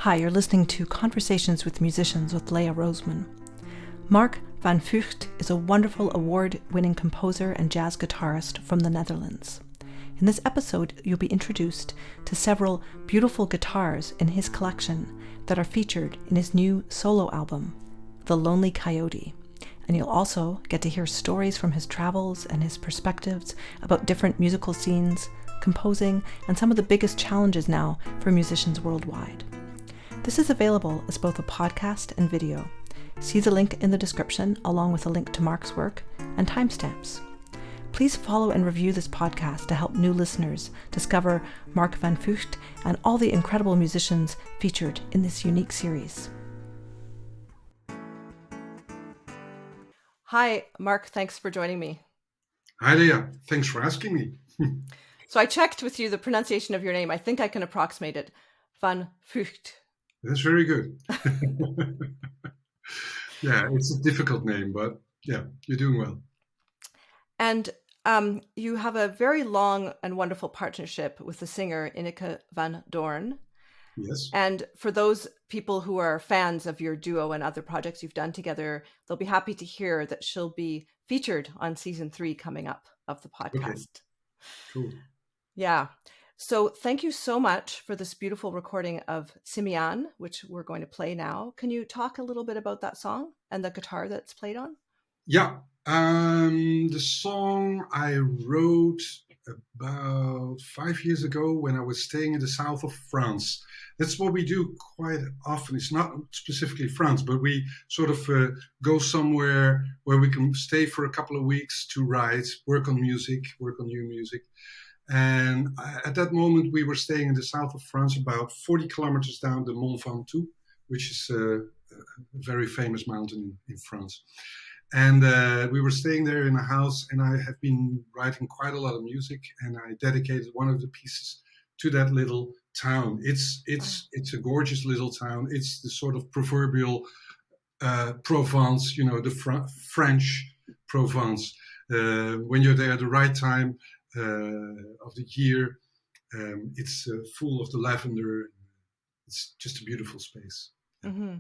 Hi, you're listening to Conversations with Musicians with Leah Roseman. Marc Van Vugt is a wonderful award-winning composer and jazz guitarist from the Netherlands. In this episode, you'll be introduced to several beautiful guitars in his collection that are featured in his new solo album, The Lonely Coyote. And you'll also get to hear stories from his travels and his perspectives about different musical scenes, composing, and some of the biggest challenges now for musicians worldwide. This is available as both a podcast and video. See the link in the description along with a link to Marc's work and timestamps. Please follow and review this podcast to help new listeners discover Marc Van Vugt and all the incredible musicians featured in this unique series. Hi, Marc. Thanks for joining me. Hi, Leah. Thanks for asking me. So I checked with you the pronunciation of your name. I think I can approximate it. Van Vugt. That's very good. Yeah, it's a difficult name, but yeah, you're doing well. And you have a very long and wonderful partnership with the singer Ineke Vandoorn. Yes. And for those people who are fans of your duo and other projects you've done together, they'll be happy to hear that she'll be featured on season 3 coming up of the podcast. Okay. Cool. Yeah. So thank you so much for this beautiful recording of Simiane, which we're going to play now. Can you talk a little bit about that song and the guitar that's played on? Yeah. The song I wrote about 5 years ago when I was staying in the south of France. That's what we do quite often. It's not specifically France, but we sort of go somewhere where we can stay for a couple of weeks to write, work on music, work on new music. And at that moment, we were staying in the south of France, about 40 kilometers down the Mont Ventoux, which is a very famous mountain in France. And we were staying there in a house, and I have been writing quite a lot of music, and I dedicated one of the pieces to that little town. It's a gorgeous little town. It's the sort of proverbial Provence, the French Provence. When you're there at the right time of the year, it's full of the lavender. It's just a beautiful space. Mm-hmm.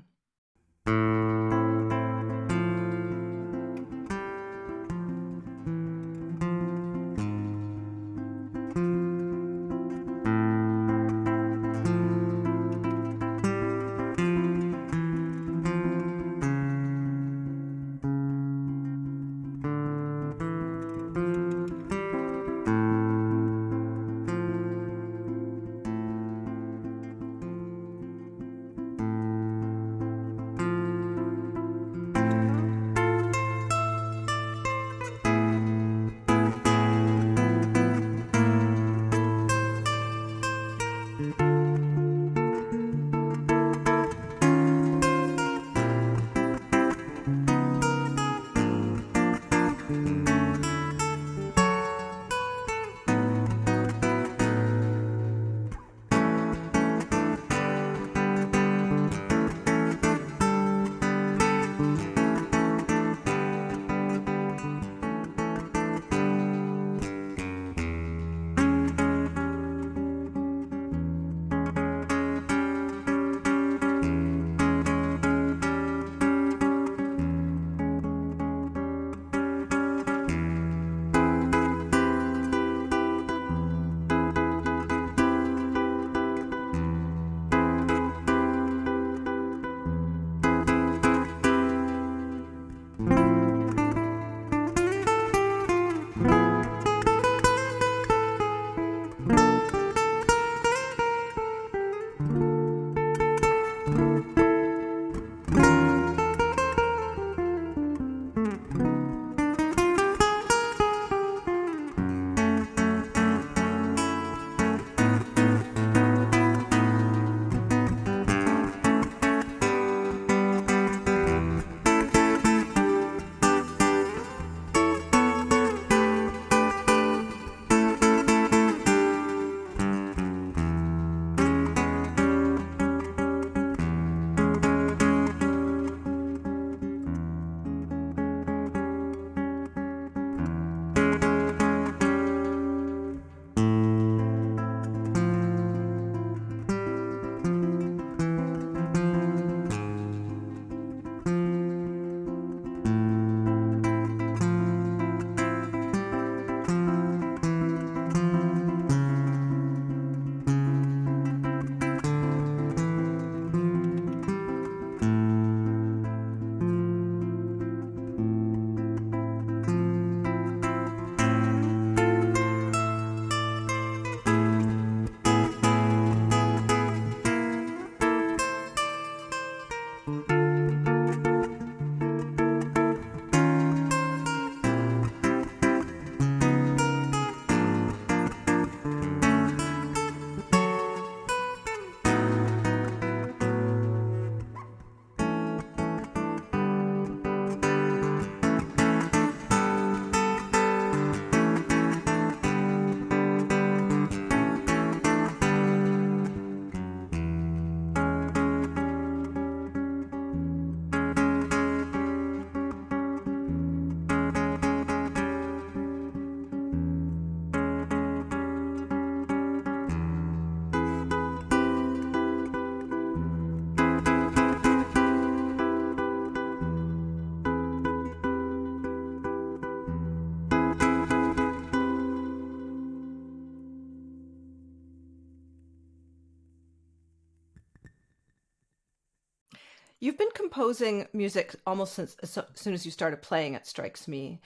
You've been composing music almost since as soon as you started playing, it strikes me.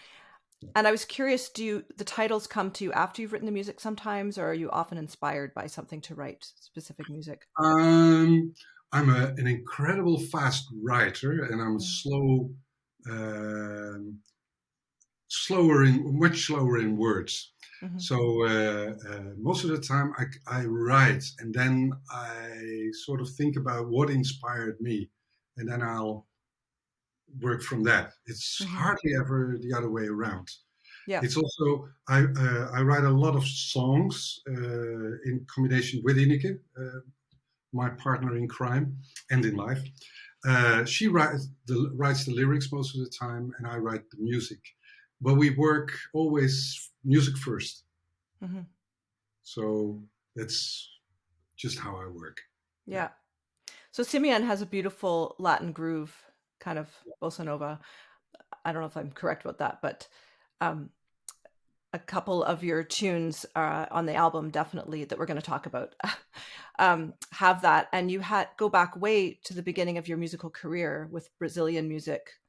And I was curious, do the titles come to you after you've written the music sometimes, or are you often inspired by something to write specific music? I'm an incredible fast writer, and I'm um much slower in words. Mm-hmm. So most of the time I write, and then I sort of think about what inspired me, and then I'll work from that. It's Mm-hmm. hardly ever the other way around. Yeah. It's also I write a lot of songs in combination with Ineke, my partner in crime and in life. She writes the lyrics most of the time, and I write the music. But we work always music first. Mm-hmm. So that's just how I work. Yeah. So Simiane has a beautiful Latin groove, kind of bossa nova. I don't know if I'm correct about that, but um, a couple of your tunes on the album, definitely, that we're going to talk about, have that. And you go back way to the beginning of your musical career with Brazilian music.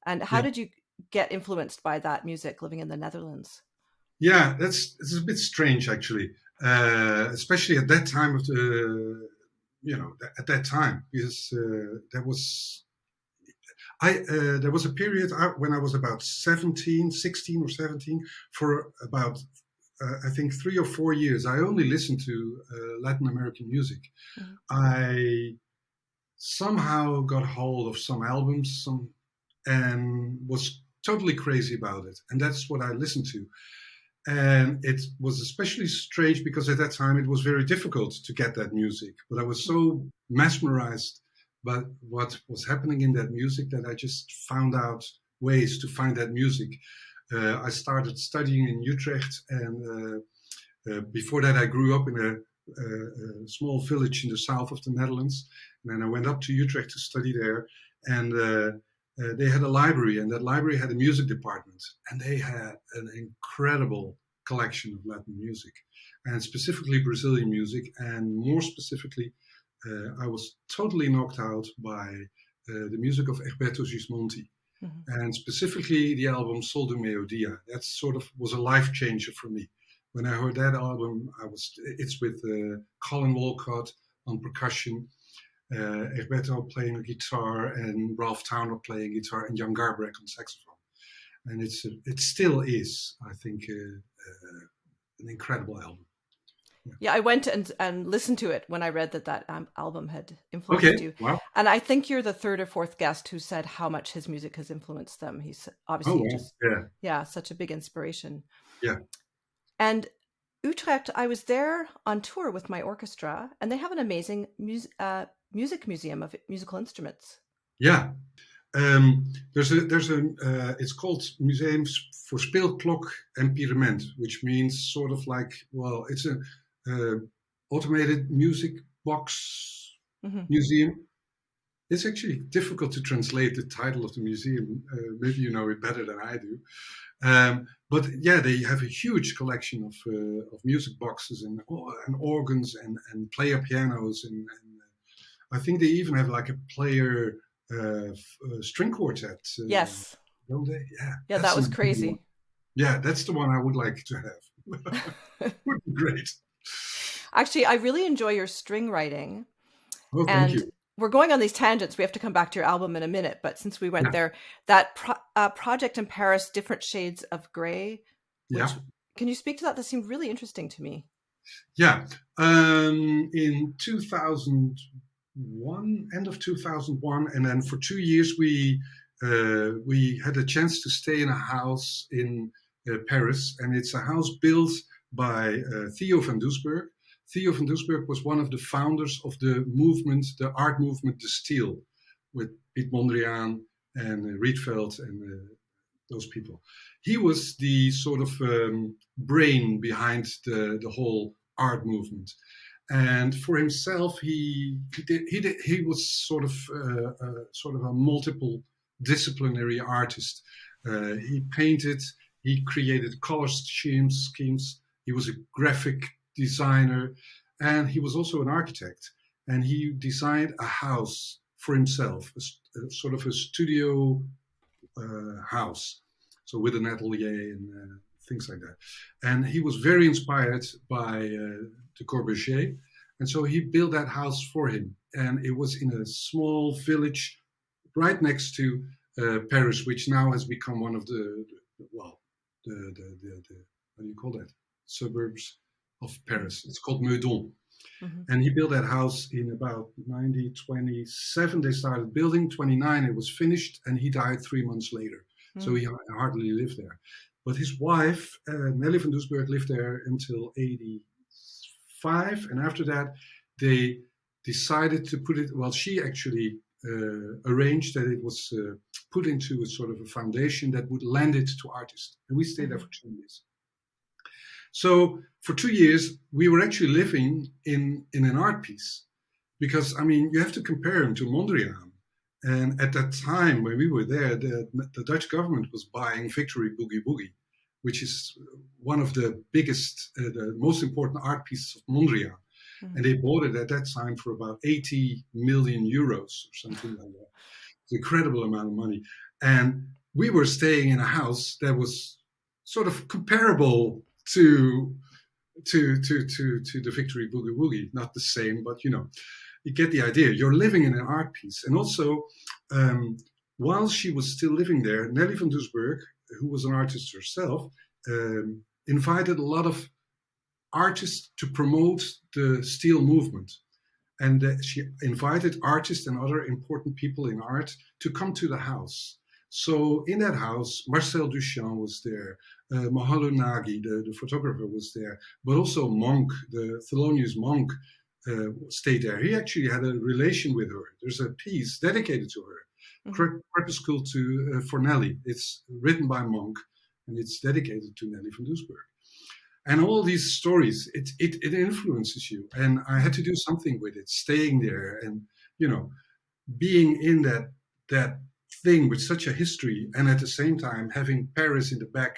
And how did you get influenced by that music living in the Netherlands? Yeah, it's a bit strange actually, especially at that time of the, at that time, because there was a period when I was about 16 or 17, for about I think 3 or 4 years. I only listened to Latin American music. Mm-hmm. I somehow got hold of some albums, and was totally crazy about it, and that's what I listened to. And it was especially strange because at that time it was very difficult to get that music. But I was so mesmerized by what was happening in that music that I just found out ways to find that music. I started studying in Utrecht, and before that I grew up in a small village in the south of the Netherlands. And then I went up to Utrecht to study there. And they had a library, and that library had a music department, and they had an incredible collection of Latin music, and specifically Brazilian music, and more specifically, I was totally knocked out by the music of Alberto Gismonti, and specifically the album Sol de Melodia. That sort of was a life changer for me. When I heard that album, it's with Colin Walcott on percussion, Alberto playing guitar, and Ralph Towner playing guitar, and Jan Garbarek on saxophone. And it still is, I think, an incredible album. Yeah, I went and listened to it when I read that album had influenced you. Wow. And I think you're the third or fourth guest who said how much his music has influenced them. He's obviously such a big inspiration. Yeah. And Utrecht, I was there on tour with my orchestra, and they have an amazing music museum of musical instruments. Yeah. It's called Museum voor Speelklok en Pirament, which means sort of like, well, it's a automated music box museum. It's actually difficult to translate the title of the museum. Maybe you know it better than I do. But yeah, they have a huge collection of music boxes and organs and player pianos, and I think they even have like a player string quartet. Yes. Don't they? Yeah, that was crazy. Yeah, that's the one I would like to have. Would be great. Actually, I really enjoy your string writing. Oh, thank you. We're going on these tangents. We have to come back to your album in a minute. But since we went there, that project in Paris, Different Shades of Grey. Can you speak to that? That seemed really interesting to me. Yeah. In 2001, end of 2001, and then for 2 years we had a chance to stay in a house in Paris, and it's a house built by Theo van Doesburg. Theo van Doesburg was one of the founders of the art movement, The Steel, with Piet Mondriaan and Rietveld and those people. He was the sort of brain behind the whole art movement. And for himself, he was sort of a multiple disciplinary artist. He painted, he created color schemes. He was a graphic designer, and he was also an architect. And he designed a house for himself, sort of a studio house, so with an atelier and things like that. And he was very inspired by the Corbusier, and so he built that house for him. And it was in a small village right next to Paris, which now has become one of the how do you call that? Suburbs of Paris. It's called Meudon. Mm-hmm. And he built that house in about 1927. They started building. 29, it was finished, and he died 3 months later. Mm-hmm. So he hardly lived there. But his wife, Nelly van Doesburg, lived there until 85. And after that, they decided to put it, well, she actually arranged that it was put into a sort of a foundation that would lend it to artists. And we stayed there for 2 years. So for 2 years, we were actually living in an art piece, because, I mean, you have to compare him to Mondrian. And at that time, when we were there, the Dutch government was buying Victory Boogie Boogie, which is one of the biggest, the most important art pieces of Mondrian. Mm-hmm. And they bought it at that time for about 80 million euros or something like that. It's an incredible amount of money. And we were staying in a house that was sort of comparable to the Victory Boogie Woogie. Not the same, but you get the idea. You're living in an art piece. And also, while she was still living there, Nelly van Doesburg, who was an artist herself, invited a lot of artists to promote the steel movement. And she invited artists and other important people in art to come to the house. So in that house, Marcel Duchamp was there, Mahalo Nagy, the photographer, was there, but also Monk, the Thelonious Monk, stayed there. He actually had a relation with her. There's a piece dedicated to her, mm-hmm. Crepuscule for Nelly. It's written by Monk, and it's dedicated to Nelly van Doesburg. And all these stories, it influences you. And I had to do something with it, staying there and, being in that thing with such a history, and at the same time having Paris in the back,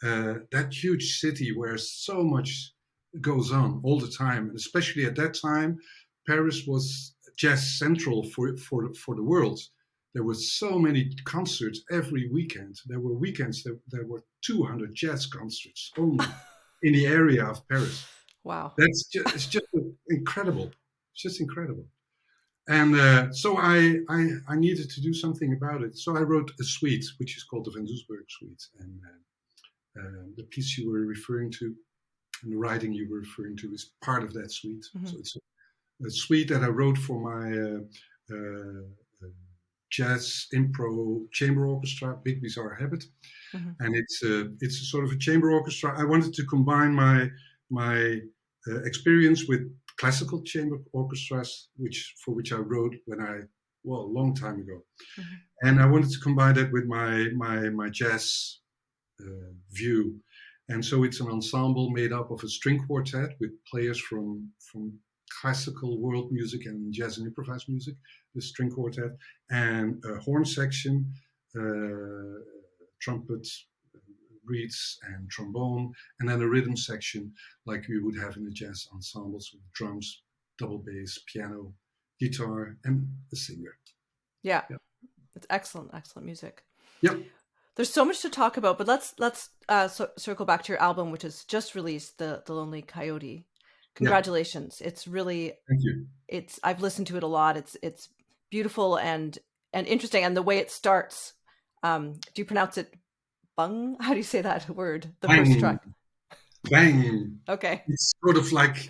that huge city where so much goes on all the time. And especially at that time, Paris was jazz central for the world. There were so many concerts every weekend. There were weekends there were 200 jazz concerts only in the area of Paris. Wow. It's just incredible. It's just incredible. And so I needed to do something about it. So I wrote a suite, which is called the Vandoosburg Suite. And the piece you were referring to, and the writing you were referring to, is part of that suite. Mm-hmm. So it's a suite that I wrote for my jazz impro chamber orchestra, Big Bizarre Habit. Mm-hmm. And it's a sort of a chamber orchestra. I wanted to combine my experience with classical chamber orchestras, for which I wrote a long time ago. Mm-hmm. And I wanted to combine that with my jazz view. And so it's an ensemble made up of a string quartet with players from classical world music and jazz and improvised music, the string quartet, and a horn section, trumpet, reeds, and trombone, and then a rhythm section like we would have in the jazz ensembles with drums, double bass, piano, guitar, and a singer. Yeah. It's excellent music. Yeah. There's so much to talk about, but let's circle back to your album, which is just released, the Lonely Coyote. Congratulations! Yeah. It's really, thank you. I've listened to it a lot. It's beautiful and interesting, and the way it starts. Do you pronounce it bung? How do you say that word? The bang. First track. Bang. Okay. It's sort of like,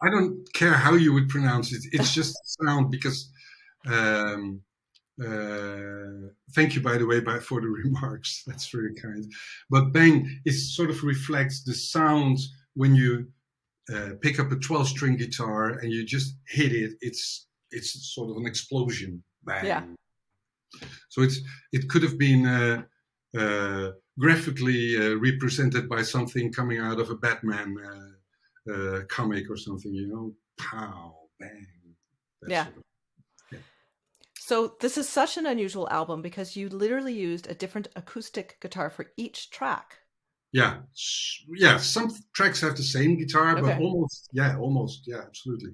I don't care how you would pronounce it. It's just sound because. Thank you, by the way, for the remarks. That's very kind. But bang, it sort of reflects the sound when you pick up a 12-string guitar and you just hit it. It's sort of an explosion. Bang. Yeah. So it could have been graphically represented by something coming out of a Batman comic or something. Pow, bang. Yeah. Sort of. So this is such an unusual album because you literally used a different acoustic guitar for each track. Yeah. Some tracks have the same guitar, but almost, absolutely.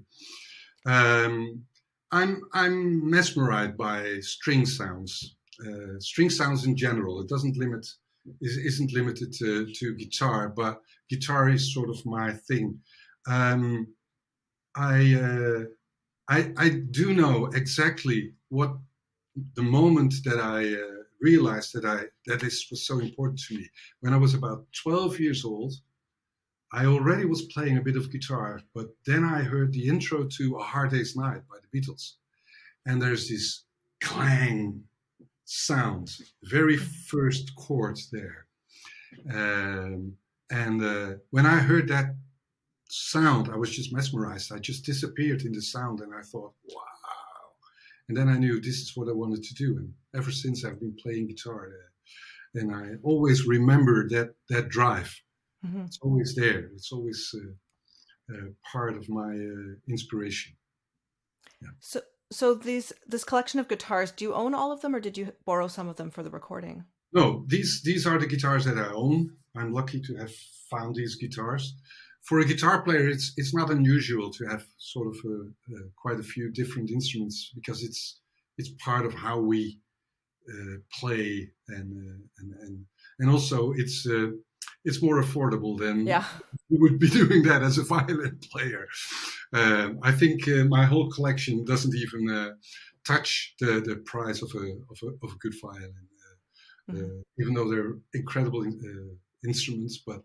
I'm mesmerized by string sounds. String sounds in general. It isn't limited to guitar, but guitar is sort of my thing. Um, I do know exactly what the moment that I realized that this was so important to me. When I was about 12 years old, I already was playing a bit of guitar, but then I heard the intro to A Hard Day's Night by the Beatles. And there's this clang sound, very first chord there. When I heard that sound, I was just mesmerized. I just disappeared in the sound and I thought, wow. And then I knew this is what I wanted to do. And ever since I've been playing guitar. And I always remember that drive. Mm-hmm. It's always there. It's always part of my inspiration. Yeah. So this collection of guitars, do you own all of them, or did you borrow some of them for the recording? No, these are the guitars that I own. I'm lucky to have found these guitars. For a guitar player, it's not unusual to have sort of quite a few different instruments, because it's part of how we play, and also it's more affordable than you would be doing that as a violin player. I think my whole collection doesn't even touch the price of a good violin, even though they're incredible instruments. But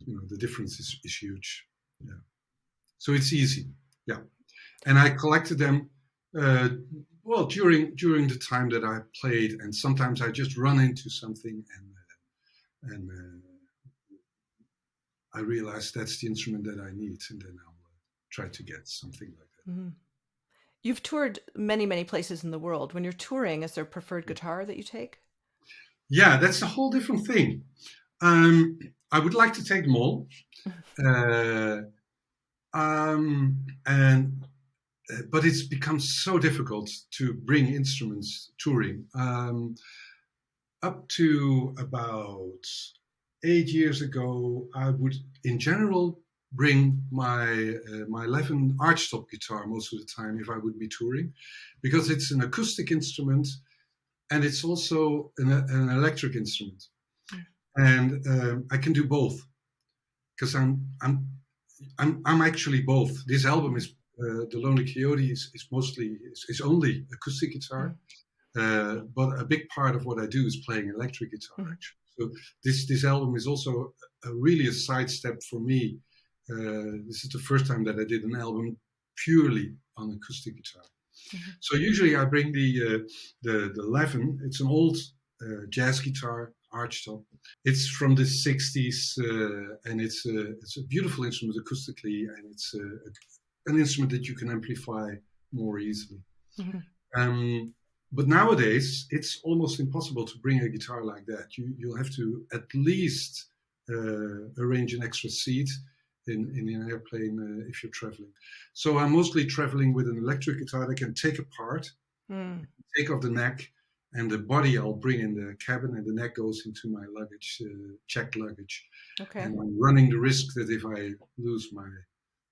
the difference is huge. Yeah, so it's easy. Yeah, and I collected them. Well, during the time that I played, and sometimes I just run into something and I realize that's the instrument that I need, and then I'll try to get something like that. Mm-hmm. You've toured many, many places in the world. When you're touring, is there a preferred guitar that you take? Yeah, that's a whole different thing. I would like to take them all, but it's become so difficult to bring instruments touring. Up to about 8 years ago, I would, in general, bring my 11 archtop guitar most of the time if I would be touring, because it's an acoustic instrument and it's also an electric instrument, and I can do both because I'm actually both. This album is the Lonely Coyote is only acoustic guitar. But a big part of what I do is playing electric guitar, actually. So this album is also really a sidestep for me. This is the first time that I did an album purely on acoustic guitar. Mm-hmm. So usually I bring the 11. It's an old jazz guitar, archtop. It's from the 60s, and it's a beautiful instrument acoustically, and it's an instrument that you can amplify more easily. Mm-hmm. But nowadays, it's almost impossible to bring a guitar like that. You'll have to at least arrange an extra seat in an airplane if you're traveling. So I'm mostly traveling with an electric guitar that I can take apart, take off the neck, and the body I'll bring in the cabin, and the neck goes into my luggage, checked luggage. Okay. And I'm running the risk that if I lose my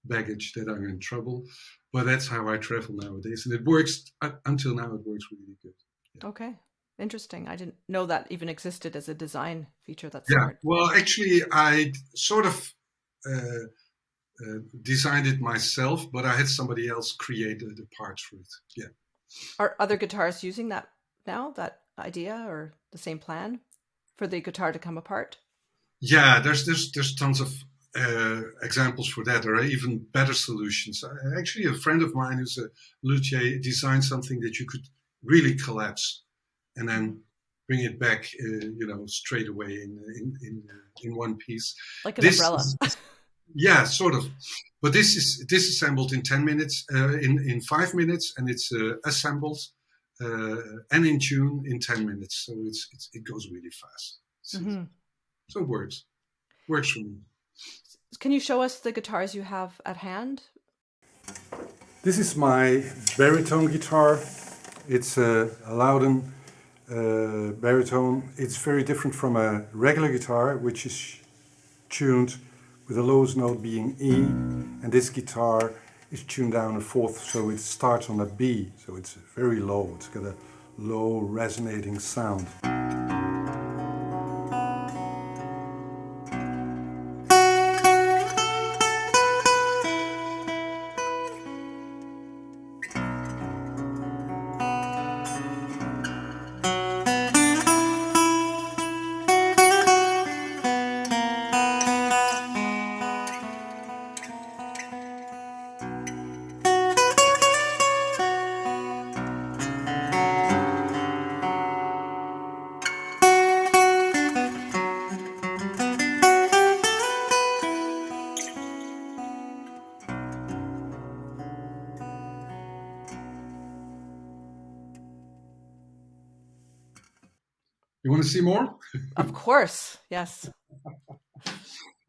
baggage that I'm in trouble, but that's how I travel nowadays, and it works until now. It works really good. Yeah. Okay, interesting. I didn't know that even existed as a design feature. That's smart. Well, actually, I sort of designed it myself, but I had somebody else create the parts for it. Yeah. Are other guitarists using that now? That idea or the same plan for the guitar to come apart? Yeah, there's tons of examples for that. There are even better solutions. Actually, a friend of mine who's a luthier designed something that you could really collapse and then bring it back, straight away in one piece, like an umbrella. Yeah, sort of. But this is disassembled in 10 minutes, in 5 minutes, and it's assembled and in tune in 10 minutes. So it goes really fast. Mm-hmm. So it works for me. Can you show us the guitars you have at hand? This is my baritone guitar. It's a Loudon baritone. It's very different from a regular guitar, which is tuned with the lowest note being E. And this guitar is tuned down a fourth, so it starts on a B, so it's very low. It's got a low resonating sound. You want to see more? Of course, yes.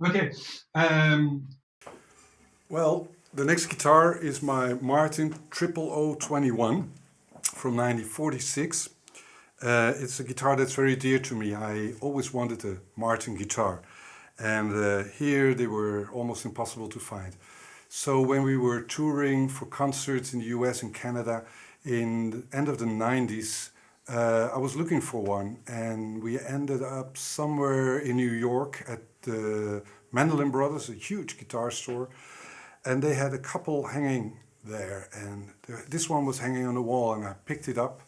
Okay. Well, the next guitar is my Martin 00021 from 1946. It's a guitar that's very dear to me. I always wanted a Martin guitar, and here they were almost impossible to find. So when we were touring for concerts in the US and Canada in the end of the 90s, I was looking for one, and we ended up somewhere in New York at the Mandolin Brothers, a huge guitar store, and they had a couple hanging there, and this one was hanging on the wall, and I picked it up,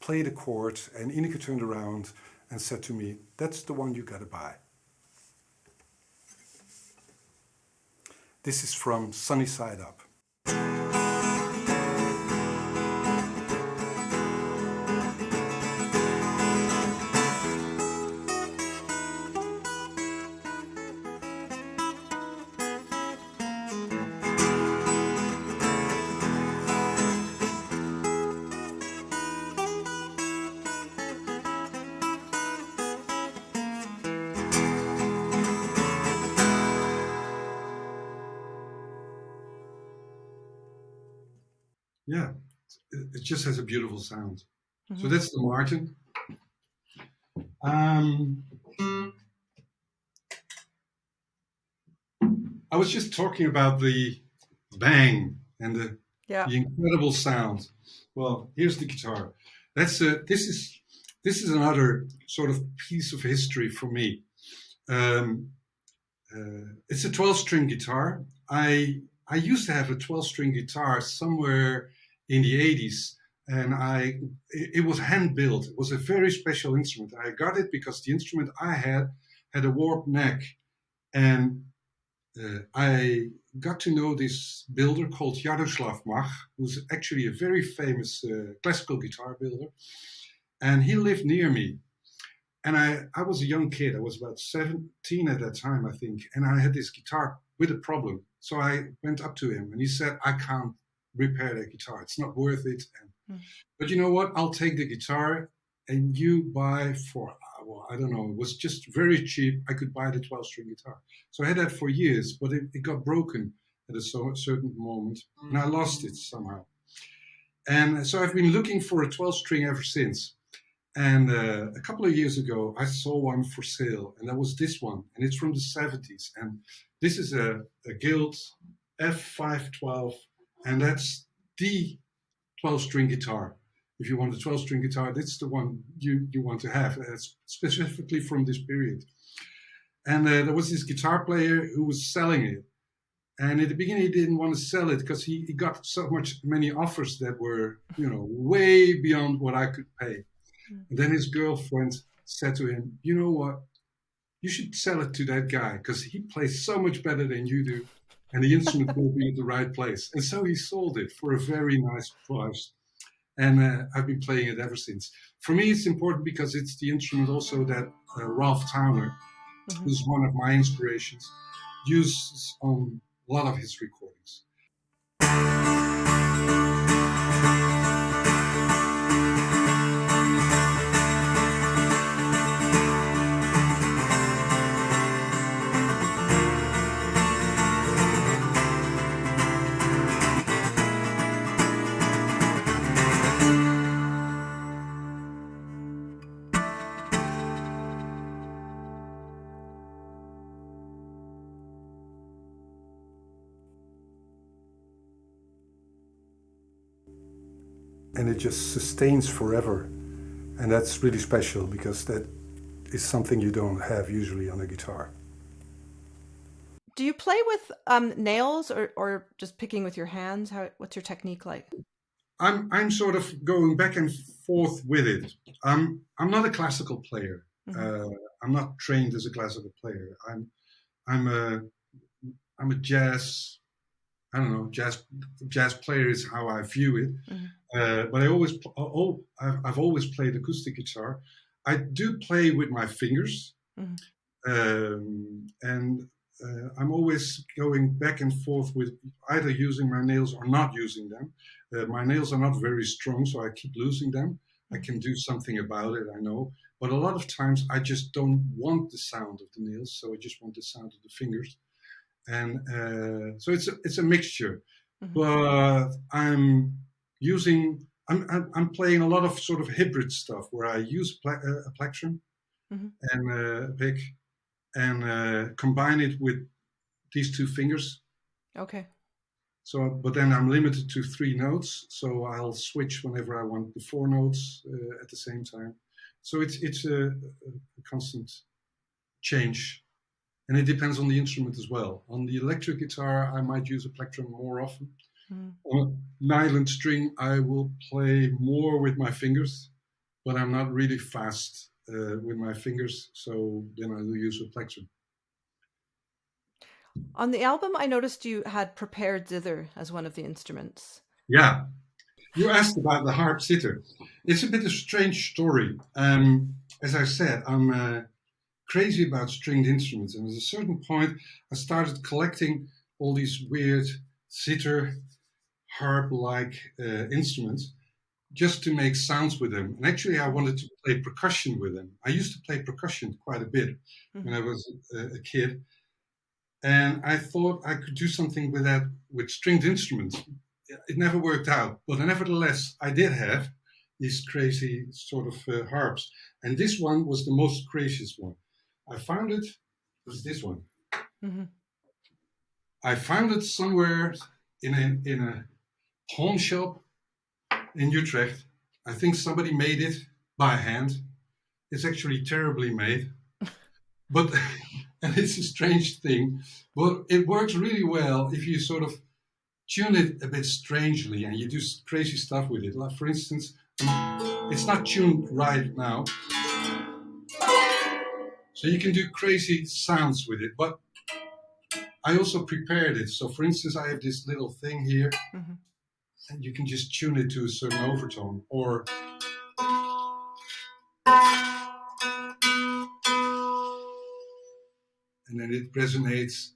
played a chord, and Ineke turned around and said to me, "That's the one you gotta buy." This is from Sunny Side Up. Yeah, it just has a beautiful sound. So that's the Martin. I was just talking about the bang and the incredible sound. Well, here's the guitar. This is another sort of piece of history for me. It's a 12-string guitar. I used to have a 12-string guitar somewhere in the 80s, and it was hand built. It was a very special instrument. I got it because the instrument I had a warped neck, and I got to know this builder called Jaroslav Mach, who's actually a very famous classical guitar builder, and he lived near me. And I was a young kid. I was about 17 at that time, I think, and I had this guitar with a problem. So I went up to him, and he said, "I can't repair that guitar. It's not worth it. But you know what? I'll take the guitar, and you buy for, well, I don't know, it was just very cheap. I could buy the 12-string guitar." So I had that for years, but it got broken at a certain moment, and I lost it somehow. And so I've been looking for a 12-string ever since. And a couple of years ago, I saw one for sale, and that was this one, and it's from the 70s. And this is a Guild F512, and that's the 12-string guitar. If you want a 12-string guitar, that's the one you want to have, specifically from this period. And there was this guitar player who was selling it. And at the beginning, he didn't want to sell it because he got many offers that were, way beyond what I could pay. And then his girlfriend said to him, "You know what? You should sell it to that guy because he plays so much better than you do, and the instrument will be at the right place." And so he sold it for a very nice price. And I've been playing it ever since. For me, it's important because it's the instrument also that Ralph Towner, who's one of my inspirations, uses on a lot of his recordings. and it just sustains forever. And that's really special because that is something you don't have usually on a guitar. Do you play with nails or just picking with your hands? What's your technique like? I'm sort of going back and forth with it. I'm not a classical player. I'm not trained as a classical player. I'm a jazz. I don't know. Jazz player is how I view it. But I've always played acoustic guitar. I do play with my fingers, and I'm always going back and forth with either using my nails or not using them. My nails are not very strong, so I keep losing them. I can do something about it, I know. But a lot of times I just don't want the sound of the nails, so I just want the sound of the fingers. And so it's a mixture. But I'm playing a lot of sort of hybrid stuff where I use a plectrum and a pick and combine it with these two fingers. Okay. So, but then I'm limited to 3 notes, so I'll switch whenever I want the 4 notes at the same time. So it's a constant change, and it depends on the instrument as well. On the electric guitar, I might use a plectrum more often. On a nylon string, I will play more with my fingers, but I'm not really fast with my fingers, so then I will use a plectrum. On the album, I noticed you had prepared zither as one of the instruments. Yeah. You asked about the harp zither. It's a bit of a strange story. As I said, I'm crazy about stringed instruments, and at a certain point, I started collecting all these weird zither, harp-like instruments just to make sounds with them. And actually, I wanted to play percussion with them. I used to play percussion quite a bit when I was a kid. And I thought I could do something with that, with stringed instruments. It never worked out, but nevertheless, I did have these crazy sort of harps. And this one was the most craziest one. I found it was this one. I found it somewhere in a pawn shop in Utrecht. I think somebody made it by hand. It's actually terribly made, but and it's a strange thing, but it works really well if you sort of tune it a bit strangely and you do crazy stuff with it. Like for instance, it's not tuned right now, so you can do crazy sounds with it, but I also prepared it. So for instance, I have this little thing here, and you can just tune it to a certain overtone, or and then it resonates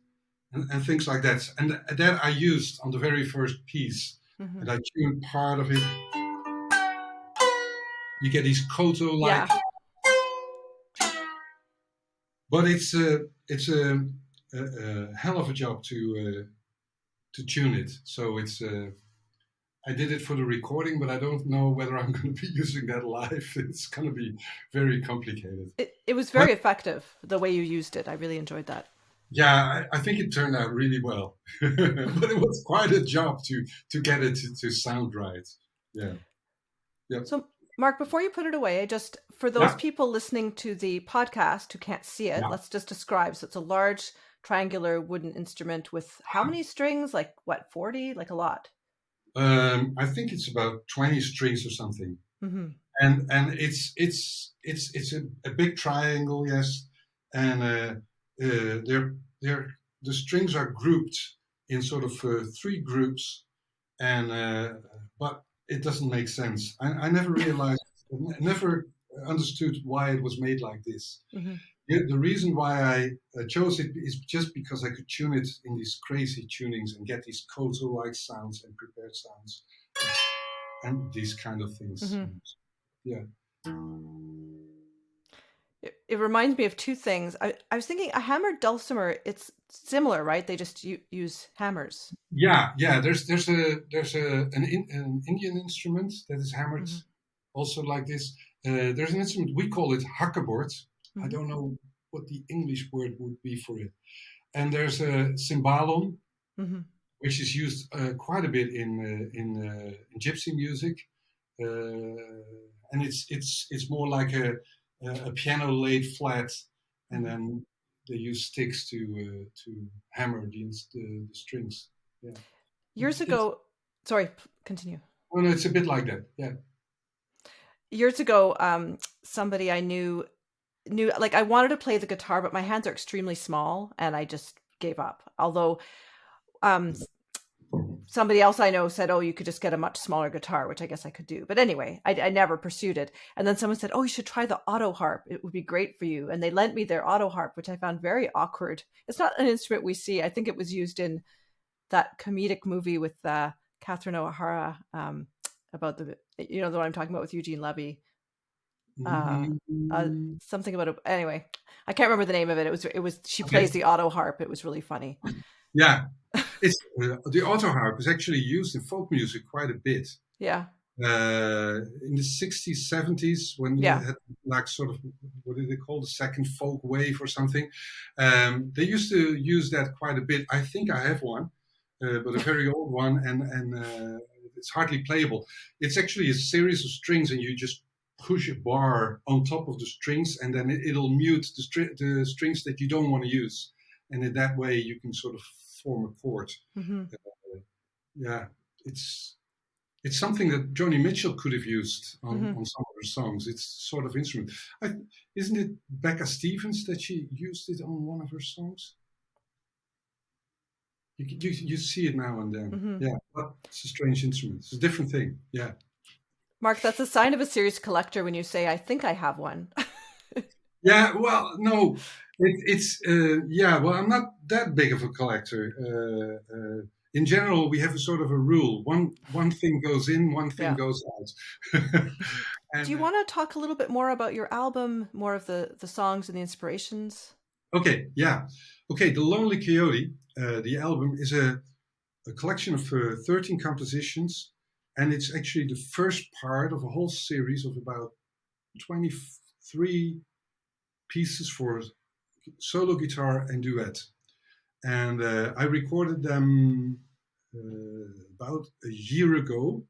and things like that. And that I used on the very first piece, and I tuned part of it. You get these koto-like, but it's a hell of a job to tune it. So it's I did it for the recording, but I don't know whether I'm going to be using that live. It's going to be very complicated. It was very effective, the way you used it. I really enjoyed that. Yeah, I think it turned out really well. But it was quite a job to get it to sound right. Yeah. Yep. So, Marc, before you put it away, just for those people listening to the podcast who can't see it, let's just describe. So it's a large triangular wooden instrument with how many strings? Like what, 40? Like a lot. I think it's about 20 strings or something, and it's a big triangle, yes, and the strings are grouped in sort of 3 groups, and but it doesn't make sense. I never realized, never understood why it was made like this. The reason why I chose it is just because I could tune it in these crazy tunings and get these koto-like sounds and prepared sounds and these kind of things. Yeah. It reminds me of 2 things. I was thinking a hammered dulcimer, it's similar, right? They just use hammers. Yeah. There's an Indian instrument that is hammered also like this. There's an instrument, we call it hakkebord. I don't know what the English word would be for it. And there's a cymbalon, which is used quite a bit in gypsy music. and it's more like a piano laid flat, and then they use sticks to hammer the strings. Yeah. Years ago, sorry, continue. Oh no, it's a bit like that. Yeah. Years ago, somebody I knew like I wanted to play the guitar, but my hands are extremely small, and I just gave up. Although, somebody else I know said, "Oh, you could just get a much smaller guitar," which I guess I could do. But anyway, I never pursued it. And then someone said, "Oh, you should try the auto harp. It would be great for you." And they lent me their auto harp, which I found very awkward. It's not an instrument we see. I think it was used in that comedic movie with Catherine O'Hara about the one I'm talking about with Eugene Levy. Something about it. Anyway, I can't remember the name of it. It was she plays the auto harp. It was really funny. Yeah, it's the auto harp is actually used in folk music quite a bit. Yeah. In the 60s, 70s, when they had like sort of, what do they call, the second folk wave or something, they used to use that quite a bit. I think I have one, but a very old one, and it's hardly playable. It's actually a series of strings, and you just push a bar on top of the strings, and then it'll mute the strings that you don't want to use, and in that way you can sort of form a chord. Mm-hmm. It's something that Joni Mitchell could have used on some of her songs. It's sort of instrument. Isn't it Becca Stevens that she used it on one of her songs? You see it now and then. Mm-hmm. Yeah, but it's a strange instrument. It's a different thing. Yeah. Mark, that's a sign of a serious collector when you say, "I think I have one." Yeah, well, no, well, I'm not that big of a collector. In general, we have a sort of a rule. One thing goes in, one thing goes out. Do you want to talk a little bit more about your album, more of the songs and the inspirations? Okay, yeah. Okay, The Lonely Coyote, the album, is a collection of 13 compositions, and it's actually the first part of a whole series of about 23 pieces for solo guitar and duet. And I recorded them about a year ago.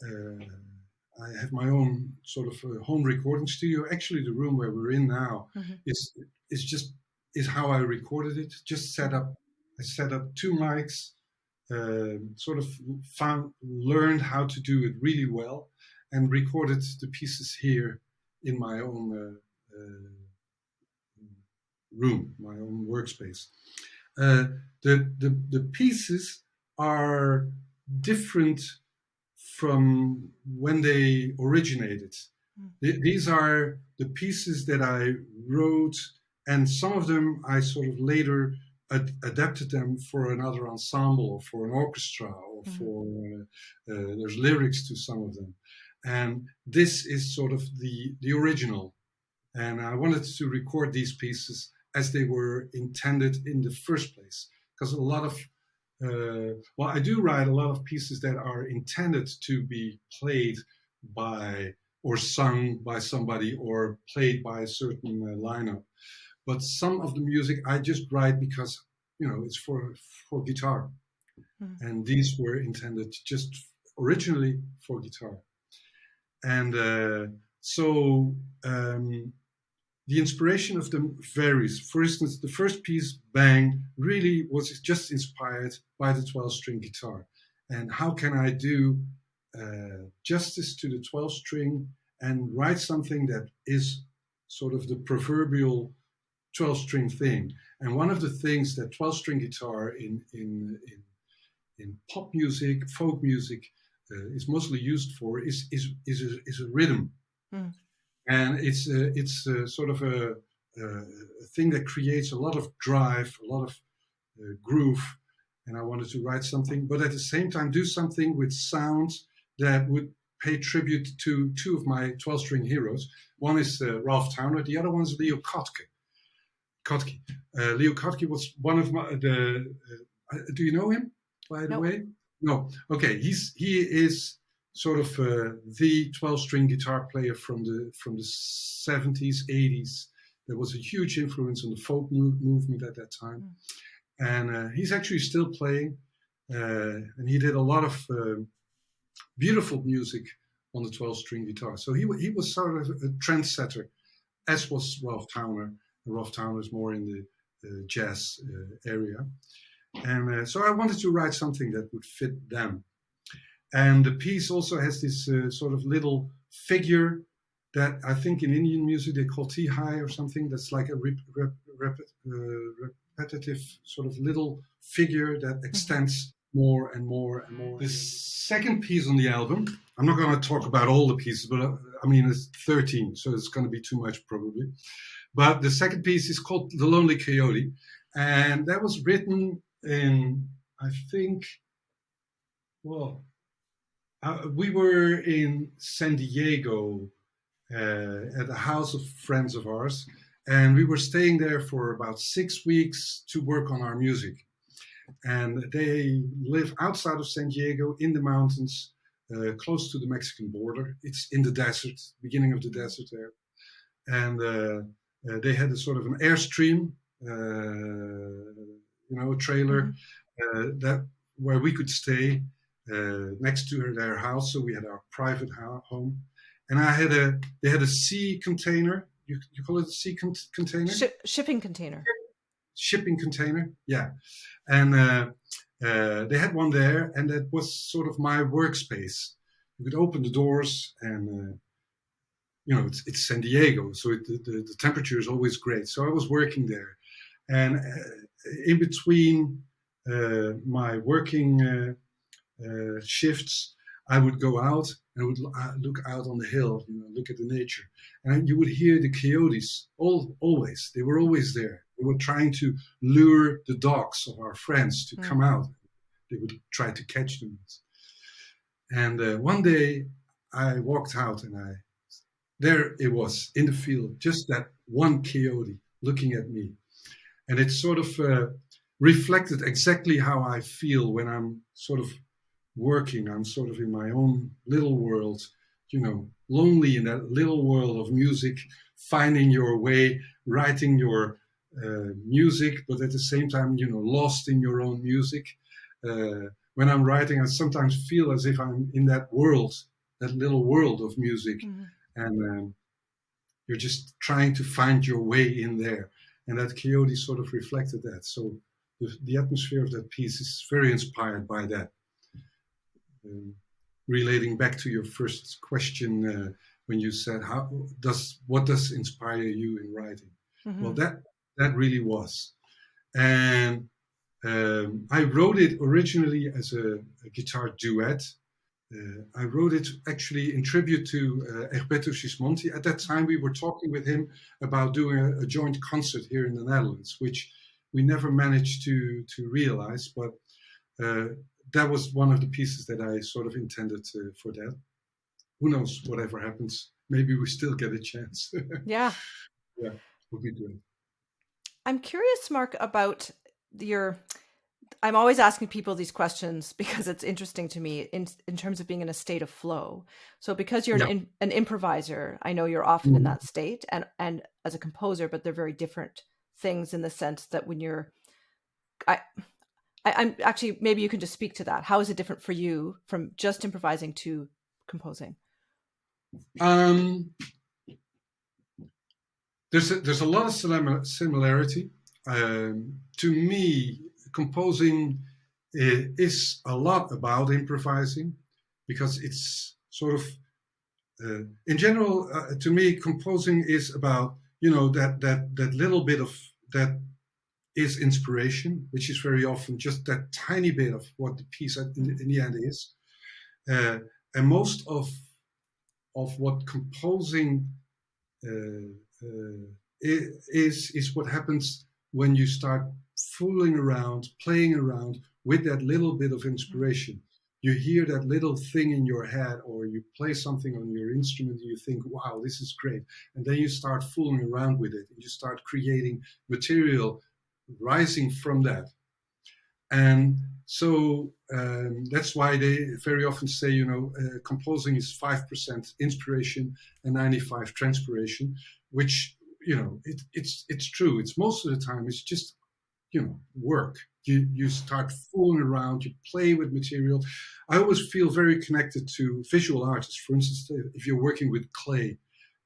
I have my own sort of home recording studio. Actually, the room where we're in now is how I recorded it. I set up 2 mics, sort of learned how to do it really well, and recorded the pieces here in my own room, my own workspace. The pieces are different from when they originated. These are the pieces that I wrote, and some of them I sort of later adapted them for another ensemble or for an orchestra, or for there's lyrics to some of them. And this is sort of the original. And I wanted to record these pieces as they were intended in the first place. Because a lot of, I do write a lot of pieces that are intended to be played by or sung by somebody or played by a certain lineup. But some of the music I just write because, it's for guitar. And these were intended just originally for guitar. And the inspiration of them varies. For instance, the first piece, Bang, really was just inspired by the 12-string guitar. And how can I do justice to the 12-string and write something that is sort of the proverbial 12-string thing? And one of the things that 12-string guitar in pop music, folk music, is mostly used for is a rhythm. And it's sort of a thing that creates a lot of drive, a lot of groove. And I wanted to write something, but at the same time do something with sounds that would pay tribute to 2 of my 12-string heroes. One is Ralph Towner, the other one is Leo Kottke. Leo Kottke was one of my do you know him, by the way? No. Okay, he is sort of the 12-string guitar player from the 70s, 80s. There was a huge influence on the folk movement at that time. And he's actually still playing. And he did a lot of beautiful music on the 12-string guitar. So he was sort of a trendsetter, as was Ralph Towner. Ralph Towner is more in the jazz area. And so I wanted to write something that would fit them. And the piece also has this sort of little figure that I think in Indian music they call Tihai or something. That's like a repetitive sort of little figure that extends more and more and more. The second piece on the album, I'm not going to talk about all the pieces, but I mean, it's 13, so it's going to be too much probably. But the second piece is called The Lonely Coyote. And that was written in, I think, we were in San Diego at a house of friends of ours. And we were staying there for about 6 weeks to work on our music. And they live outside of San Diego in the mountains, close to the Mexican border. It's in the desert, beginning of the desert there. And they had a sort of an Airstream, a trailer that where we could stay next to their house. So we had our private home. And they had a sea container. You call it a sea container? Shipping container. Shipping container, yeah. And they had one there, and that was sort of my workspace. You could open the doors, and it's San Diego, so the temperature is always great. So I was working there, and in between my working shifts, I would go out and would look out on the hill, look at the nature, and you would hear the coyotes. Always, they were always there. They were trying to lure the dogs of our friends to come out. They would try to catch them. And one day I walked out, and there it was in the field, just that one coyote looking at me. And it sort of reflected exactly how I feel when I'm sort of working. I'm sort of in my own little world, lonely in that little world of music, finding your way, writing your music, but at the same time, lost in your own music. When I'm writing, I sometimes feel as if I'm in that world, that little world of music, and you're just trying to find your way in there. And that coyote sort of reflected that. So the atmosphere of that piece is very inspired by that. Relating back to your first question, when you said, what does inspire you in writing? Well, that really was. And I wrote it originally as a guitar duet. I wrote it actually in tribute to Alberto Gismonti. At that time, we were talking with him about doing a joint concert here in the Netherlands, which we never managed to realize. But that was one of the pieces that I sort of intended for that. Who knows, whatever happens, maybe we still get a chance. Yeah. Yeah, we'll be doing. I'm curious, Marc, about I'm always asking people these questions because it's interesting to me in terms of being in a state of flow. So because you're an improviser, I know you're often in that state, and as a composer, but they're very different things in the sense that when I'm actually, maybe you can just speak to that. How is it different for you from just improvising to composing? There's a lot of similarity. To me, composing is a lot about improvising, because it's sort of, in general, to me, composing is about, that little bit of that is inspiration, which is very often just that tiny bit of what the piece in the end is. And most of what composing is what happens when you start fooling around, playing around with that little bit of inspiration. You hear that little thing in your head, or you play something on your instrument and you think, wow, this is great. And then you start fooling around with it, and you start creating material rising from that. And so that's why they very often say, composing is 5% inspiration and 95% transpiration, which, it's true. It's most of the time, it's just work. You start fooling around, you play with material. I always feel very connected to visual artists. For instance, if you're working with clay,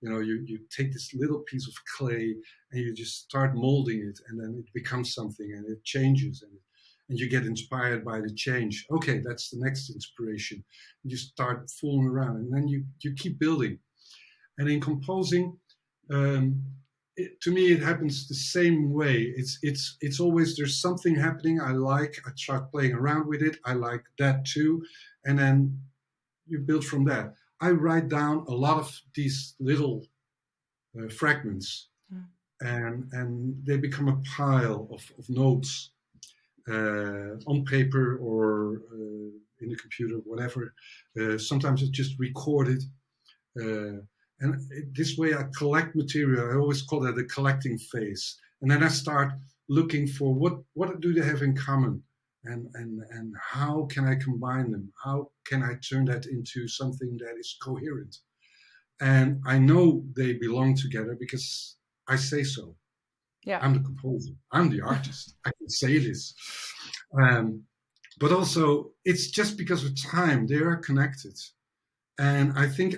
you take this little piece of clay and you just start molding it, and then it becomes something and it changes, and you get inspired by the change. Okay, that's the next inspiration. You start fooling around, and then you keep building. And in composing, to me, it happens the same way. It's always, there's something happening I like. I start playing around with it. I like that too, and then you build from that. I write down a lot of these little fragments, and they become a pile of notes on paper or in the computer, whatever. Sometimes it's just recorded. And this way I collect material. I always call that the collecting phase. And then I start looking for what do they have in common, and how can I combine them? How can I turn that into something that is coherent? And I know they belong together because I say so. Yeah. I'm the composer. I'm the artist. I can say this. But also, it's just because of time. They are connected. And I think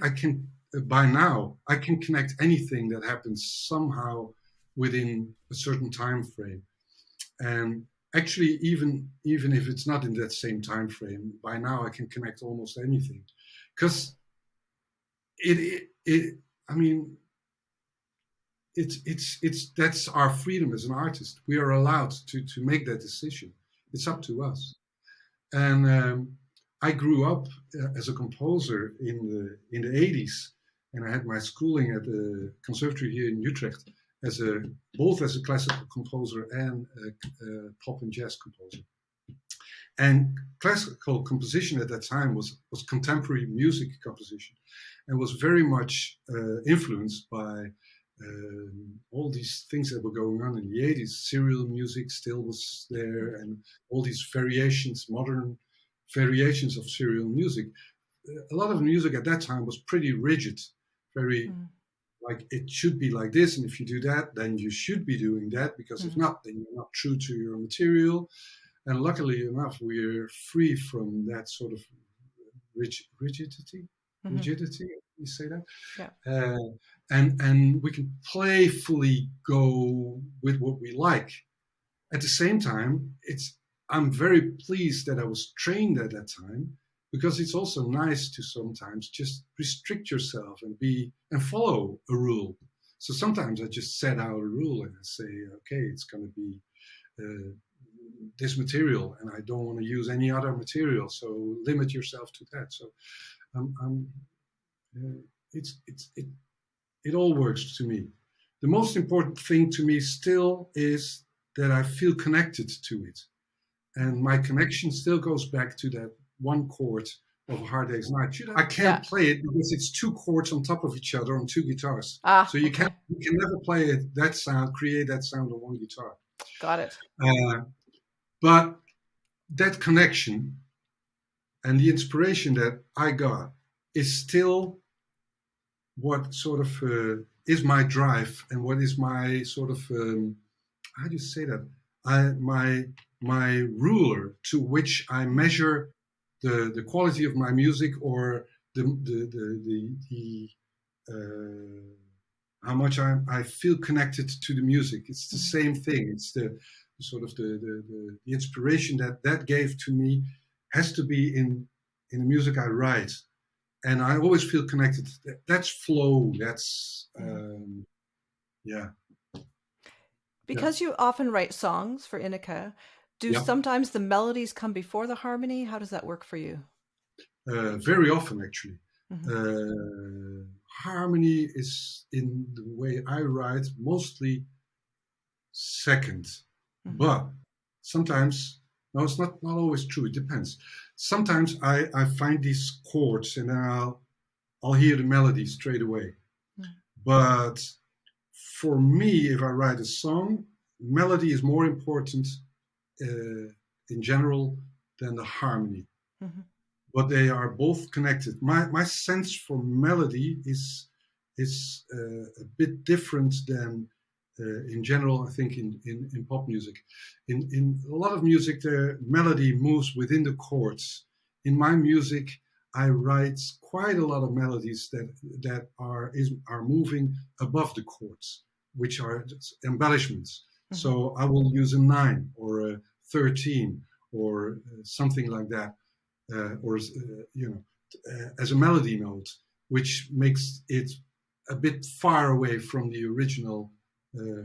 by now, I can connect anything that happens somehow within a certain time frame. And actually, even if it's not in that same time frame, by now I can connect almost anything. Because that's our freedom as an artist. We are allowed to make that decision. It's up to us. And I grew up as a composer in the 80s, and I had my schooling at the conservatory here in Utrecht both as a classical composer and a pop and jazz composer. And classical composition at that time was contemporary music composition, and was very much influenced by all these things that were going on in the 80s. Serial music still was there, and all these modern variations of serial music. A lot of music at that time was pretty rigid, very like it should be like this, and if you do that, then you should be doing that, because if not, then you're not true to your material. And luckily enough, we're free from that sort of rigidity. Rigidity, you say that? Yeah. And we can playfully go with what we like. At the same time, I'm very pleased that I was trained at that time, because it's also nice to sometimes just restrict yourself and follow a rule. So sometimes I just set out a rule and I say, okay, it's going to be this material, and I don't want to use any other material. So limit yourself to that. So it all works to me. The most important thing to me still is that I feel connected to it. And my connection still goes back to that one chord of A Hard Day's Night. I can't play it because it's two chords on top of each other on two guitars. So you can never play it, create that sound on one guitar. Got it. But that connection and the inspiration that I got is still what sort of is my drive, and what is my sort of how do you say that? My ruler to which I measure the quality of my music, or the how much I feel connected to the music. It's the same thing. It's the sort of the inspiration that gave to me has to be in the music I write. And I always feel connected. That's flow. That's, Because you often write songs for Ineke, do sometimes the melodies come before the harmony? How does that work for you? Very often, actually. Harmony is, in the way I write, mostly second. But sometimes, no, it's not always true. It depends. Sometimes I find these chords, and then I'll hear the melody straight away. But for me, if I write a song, melody is more important in general than the harmony. But they are both connected. My sense for melody is a bit different than in general, I think in pop music. In a lot of music, the melody moves within the chords. In my music, I write quite a lot of melodies that are moving above the chords, which are embellishments. Mm-hmm. So I will use a 9 or a 13 or something like that, as a melody note, which makes it a bit far away from the original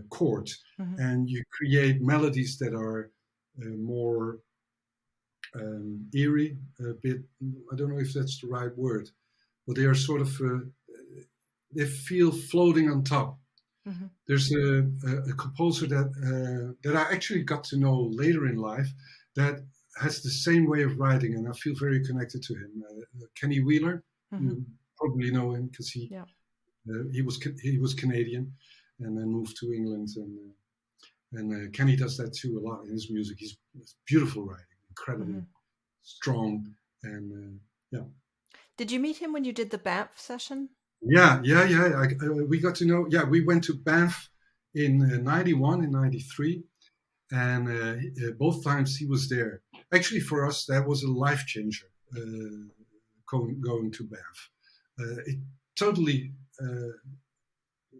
chord, mm-hmm. and you create melodies that are more eerie, a bit. I don't know if that's the right word, but they are sort of they feel floating on top. Mm-hmm. There's a composer that I actually got to know later in life that has the same way of writing, and I feel very connected to him. Kenny Wheeler, mm-hmm. You probably know him because he was Canadian and then moved to England, and Kenny does that too a lot in his music. He's beautiful writing, incredibly mm-hmm. strong, and yeah. Did you meet him when you did the Banff session? Yeah. We got to know. Yeah, we went to Banff in 91 and 93, and both times he was there. Actually, for us, that was a life changer. Going to Banff, it totally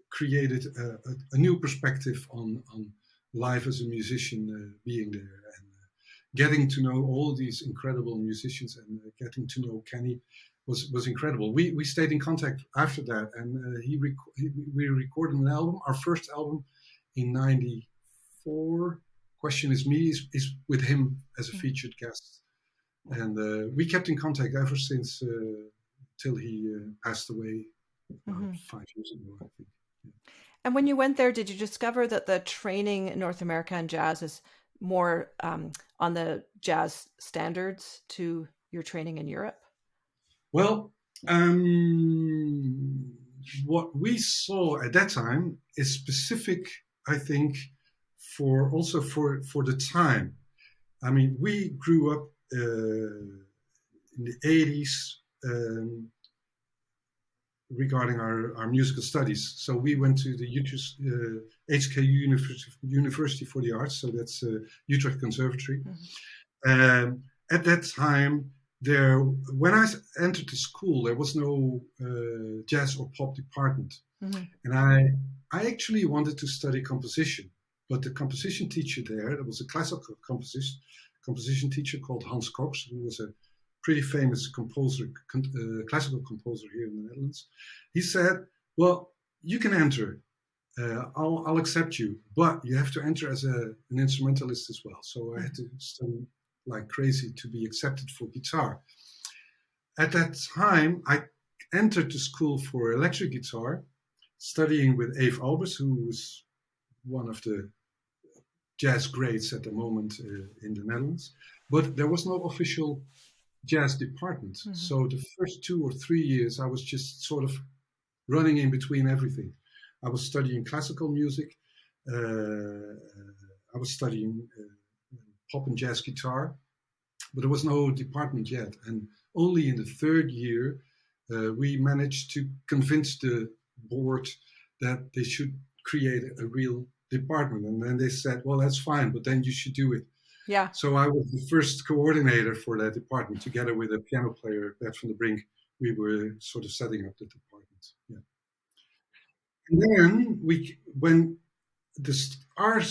created a new perspective on life as a musician, being there and getting to know all these incredible musicians and getting to know Kenny was incredible. We stayed in contact after that, and we recorded an album, our first album in '94. Question is Me is with him as a featured guest, and we kept in contact ever since till he passed away mm-hmm. 5 years ago, I think. Yeah. And when you went there, did you discover that the training in North America and jazz is more on the jazz standards to your training in Europe? Well, what we saw at that time is specific, I think, for the time. I mean, we grew up in the 80s regarding our musical studies. So we went to the HKU University for the Arts, so that's Utrecht Conservatory. Mm-hmm. At that time, when I entered the school, there was no jazz or pop department. Mm-hmm. And I actually wanted to study composition, but the composition teacher there was a classical composition teacher called Hans Cox, who was a pretty famous composer, classical composer here in the Netherlands. He said, well, you can enter. I'll accept you, but you have to enter as an instrumentalist as well. So I had to study like crazy to be accepted for guitar. At that time, I entered the school for electric guitar, studying with Eef Albers, who was one of the jazz greats at the moment in the Netherlands. But there was no official jazz department. Mm-hmm. So the first 2 or 3 years, I was just sort of running in between everything. I was studying classical music. I was studying pop and jazz guitar, but there was no department yet. And only in the 3rd year, we managed to convince the board that they should create a real department. And then they said, well, that's fine, but then you should do it. Yeah. So I was the first coordinator for that department, together with a piano player, Bert from the Brink. We were sort of setting up the department. Yeah. And then when our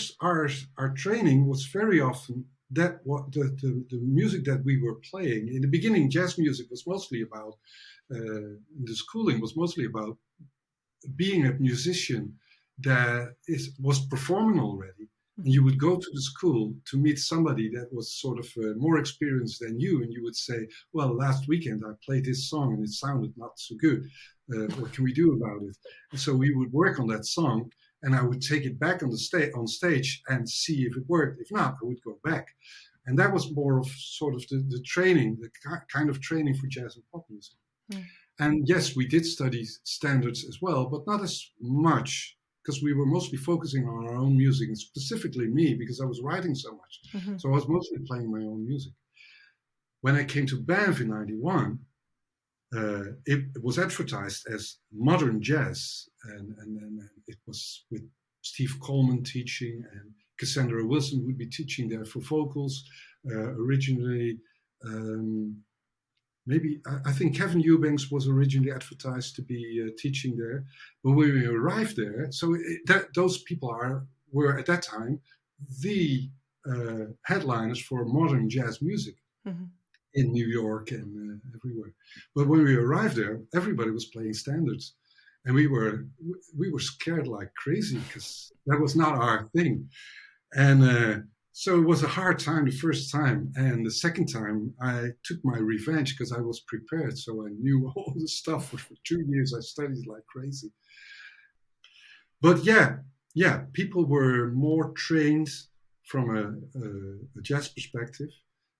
training was very often that what the music that we were playing in the beginning, jazz music was mostly about the schooling was mostly about being a musician that was performing already. And you would go to the school to meet somebody that was sort of more experienced than you, and you would say, well, last weekend I played this song and it sounded not so good. What can we do about it? And so we would work on that song, and I would take it back on stage and see if it worked. If not, I would go back. And that was more of sort of the training, the kind of training for jazz and pop music. Mm. And yes, we did study standards as well, but not as much, because we were mostly focusing on our own music, and specifically me, because I was writing so much. Mm-hmm. So I was mostly playing my own music. When I came to Banff in '91, it was advertised as modern jazz, and it was with Steve Coleman teaching, and Cassandra Wilson would be teaching there for vocals. Originally, I think Kevin Eubanks was originally advertised to be teaching there. But when we arrived there, those people were at that time the headliners for modern jazz music in New York and everywhere. But when we arrived there, everybody was playing standards, and we were scared like crazy because that was not our thing. And so it was a hard time the first time, and the second time I took my revenge because I was prepared. So I knew all the stuff. For 2 years I studied like crazy. But yeah, people were more trained from a jazz perspective.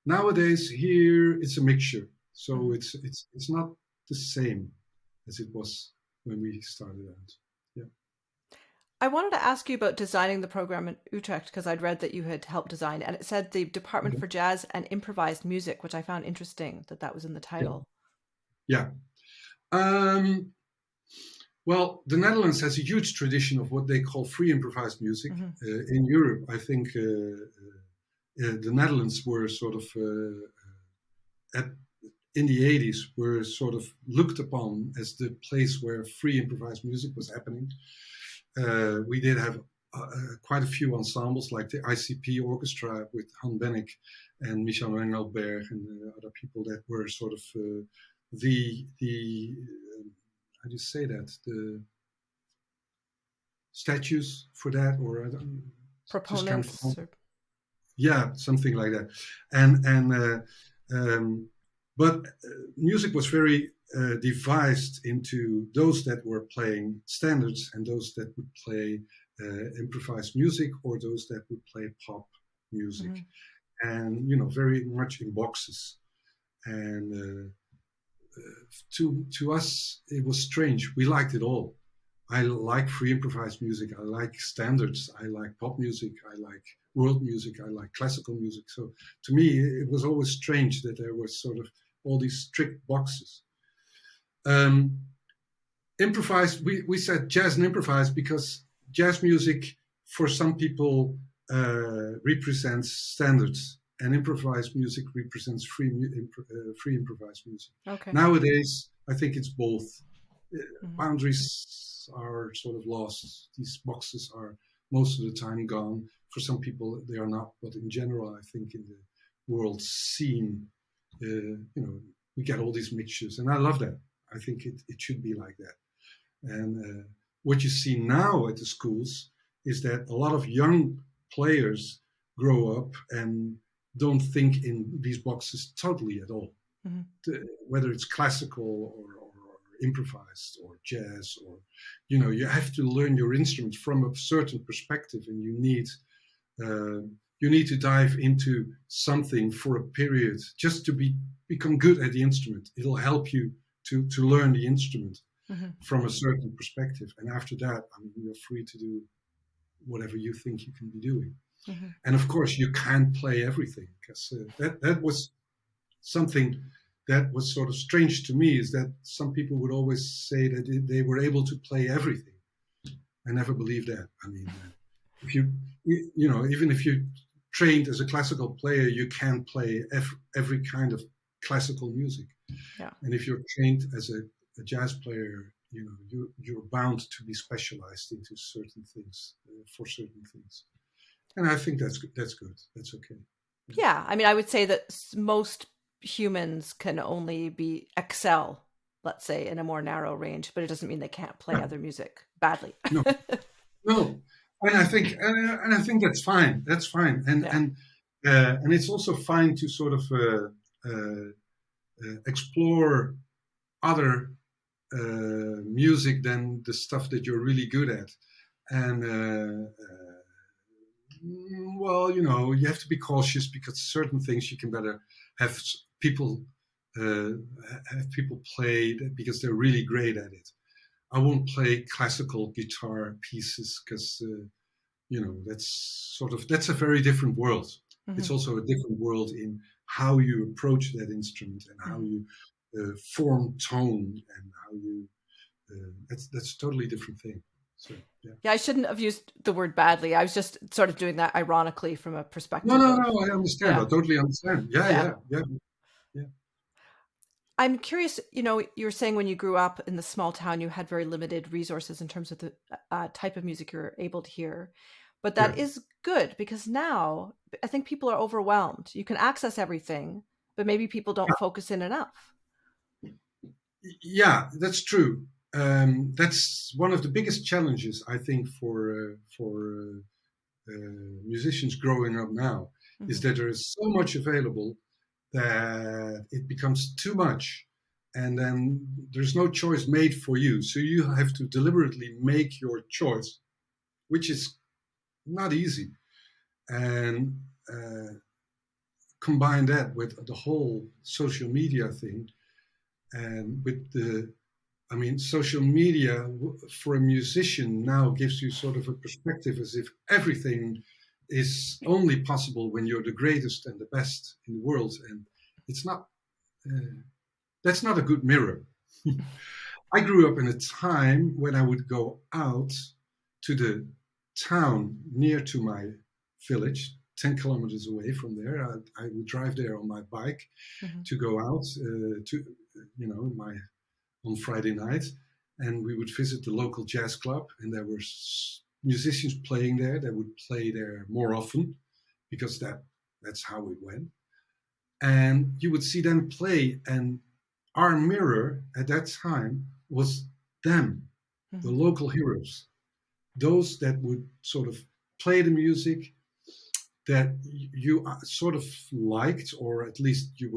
Nowadays here it's a mixture, so it's not the same as it was when we started out. Yeah. I wanted to ask you about designing the program in Utrecht, because I'd read that you had helped design, and it said the Department for Jazz and Improvised Music, which I found interesting that was in the title. Yeah. Well, the Netherlands has a huge tradition of what they call free improvised music. In Europe, I think the Netherlands were sort of, in the 80s, were sort of looked upon as the place where free improvised music was happening. We did have quite a few ensembles, like the ICP Orchestra with Han Bennick and Michel Engelberg and other people that were sort of the how do you say that? The statues for that, or I don't, proponents. Yeah, something like that. But music was very divided into those that were playing standards and those that would play improvised music, or those that would play pop music, and very much in boxes. And to us, it was strange. We liked it all. I like free improvised music. I like standards. I like pop music. I like world music. I like classical music. So to me, it was always strange that there were sort of all these strict boxes. Improvised, we said jazz and improvised because jazz music for some people represents standards, and improvised music represents free improvised music. Okay. Nowadays, I think it's both. Boundaries are sort of lost. These boxes are most of the time gone. For some people, they are not. But in general, I think in the world scene, we get all these mixtures, and I love that. I think it should be like that. And what you see now at the schools is that a lot of young players grow up and don't think in these boxes totally at all. Whether it's classical or improvised or jazz, or you have to learn your instrument from a certain perspective, and you need to dive into something for a period just to become good at the instrument. It'll help you to learn the instrument from a certain perspective, and after that, you're free to do whatever you think you can be doing. And of course, you can't play everything, because that was something that was sort of strange to me, is that some people would always say that they were able to play everything. I never believed that. If even if you trained as a classical player, you can play every kind of classical music. Yeah. And if you're trained as a jazz player, you're bound to be specialized into certain things, for certain things. And I think that's good. That's okay. Yeah, I would say that most humans can only excel, let's say, in a more narrow range, but it doesn't mean they can't play other music badly. No. And I think that's fine. That's fine. And it's also fine to sort of explore other music than the stuff that you're really good at. And you have to be cautious, because certain things you can better have people play because they're really great at it. I won't play classical guitar pieces because that's a very different world. It's also a different world in how you approach that instrument and how you form tone, and how you that's a totally different thing. So yeah. Yeah, I shouldn't have used the word badly. I was just sort of doing that ironically from a perspective No, of, I understand. yeah, I totally understand. yeah. Yeah. I'm curious, you were saying when you grew up in the small town, you had very limited resources in terms of the type of music you're able to hear. But Yeah. that is good because now I think people are overwhelmed. You can access everything, but maybe people don't focus in enough. Yeah, that's true. That's one of the biggest challenges, I think, for musicians growing up now, is that there is so much available that it becomes too much, and then there's no choice made for you. So you have to deliberately make your choice, which is not easy. And combine that with the whole social media thing, and with social media for a musician now gives you sort of a perspective as if everything is only possible when you're the greatest and the best in the world, and it's not. That's not a good mirror. I grew up in a time when I would go out to the town near to my village, 10 kilometers away from there. I would drive there on my bike to go out on Friday night, and we would visit the local jazz club, and there were musicians playing there. They would play there more often because that's how it went. And you would see them play, and our mirror at that time was them, the local heroes, those that would sort of play the music that you sort of liked, or at least you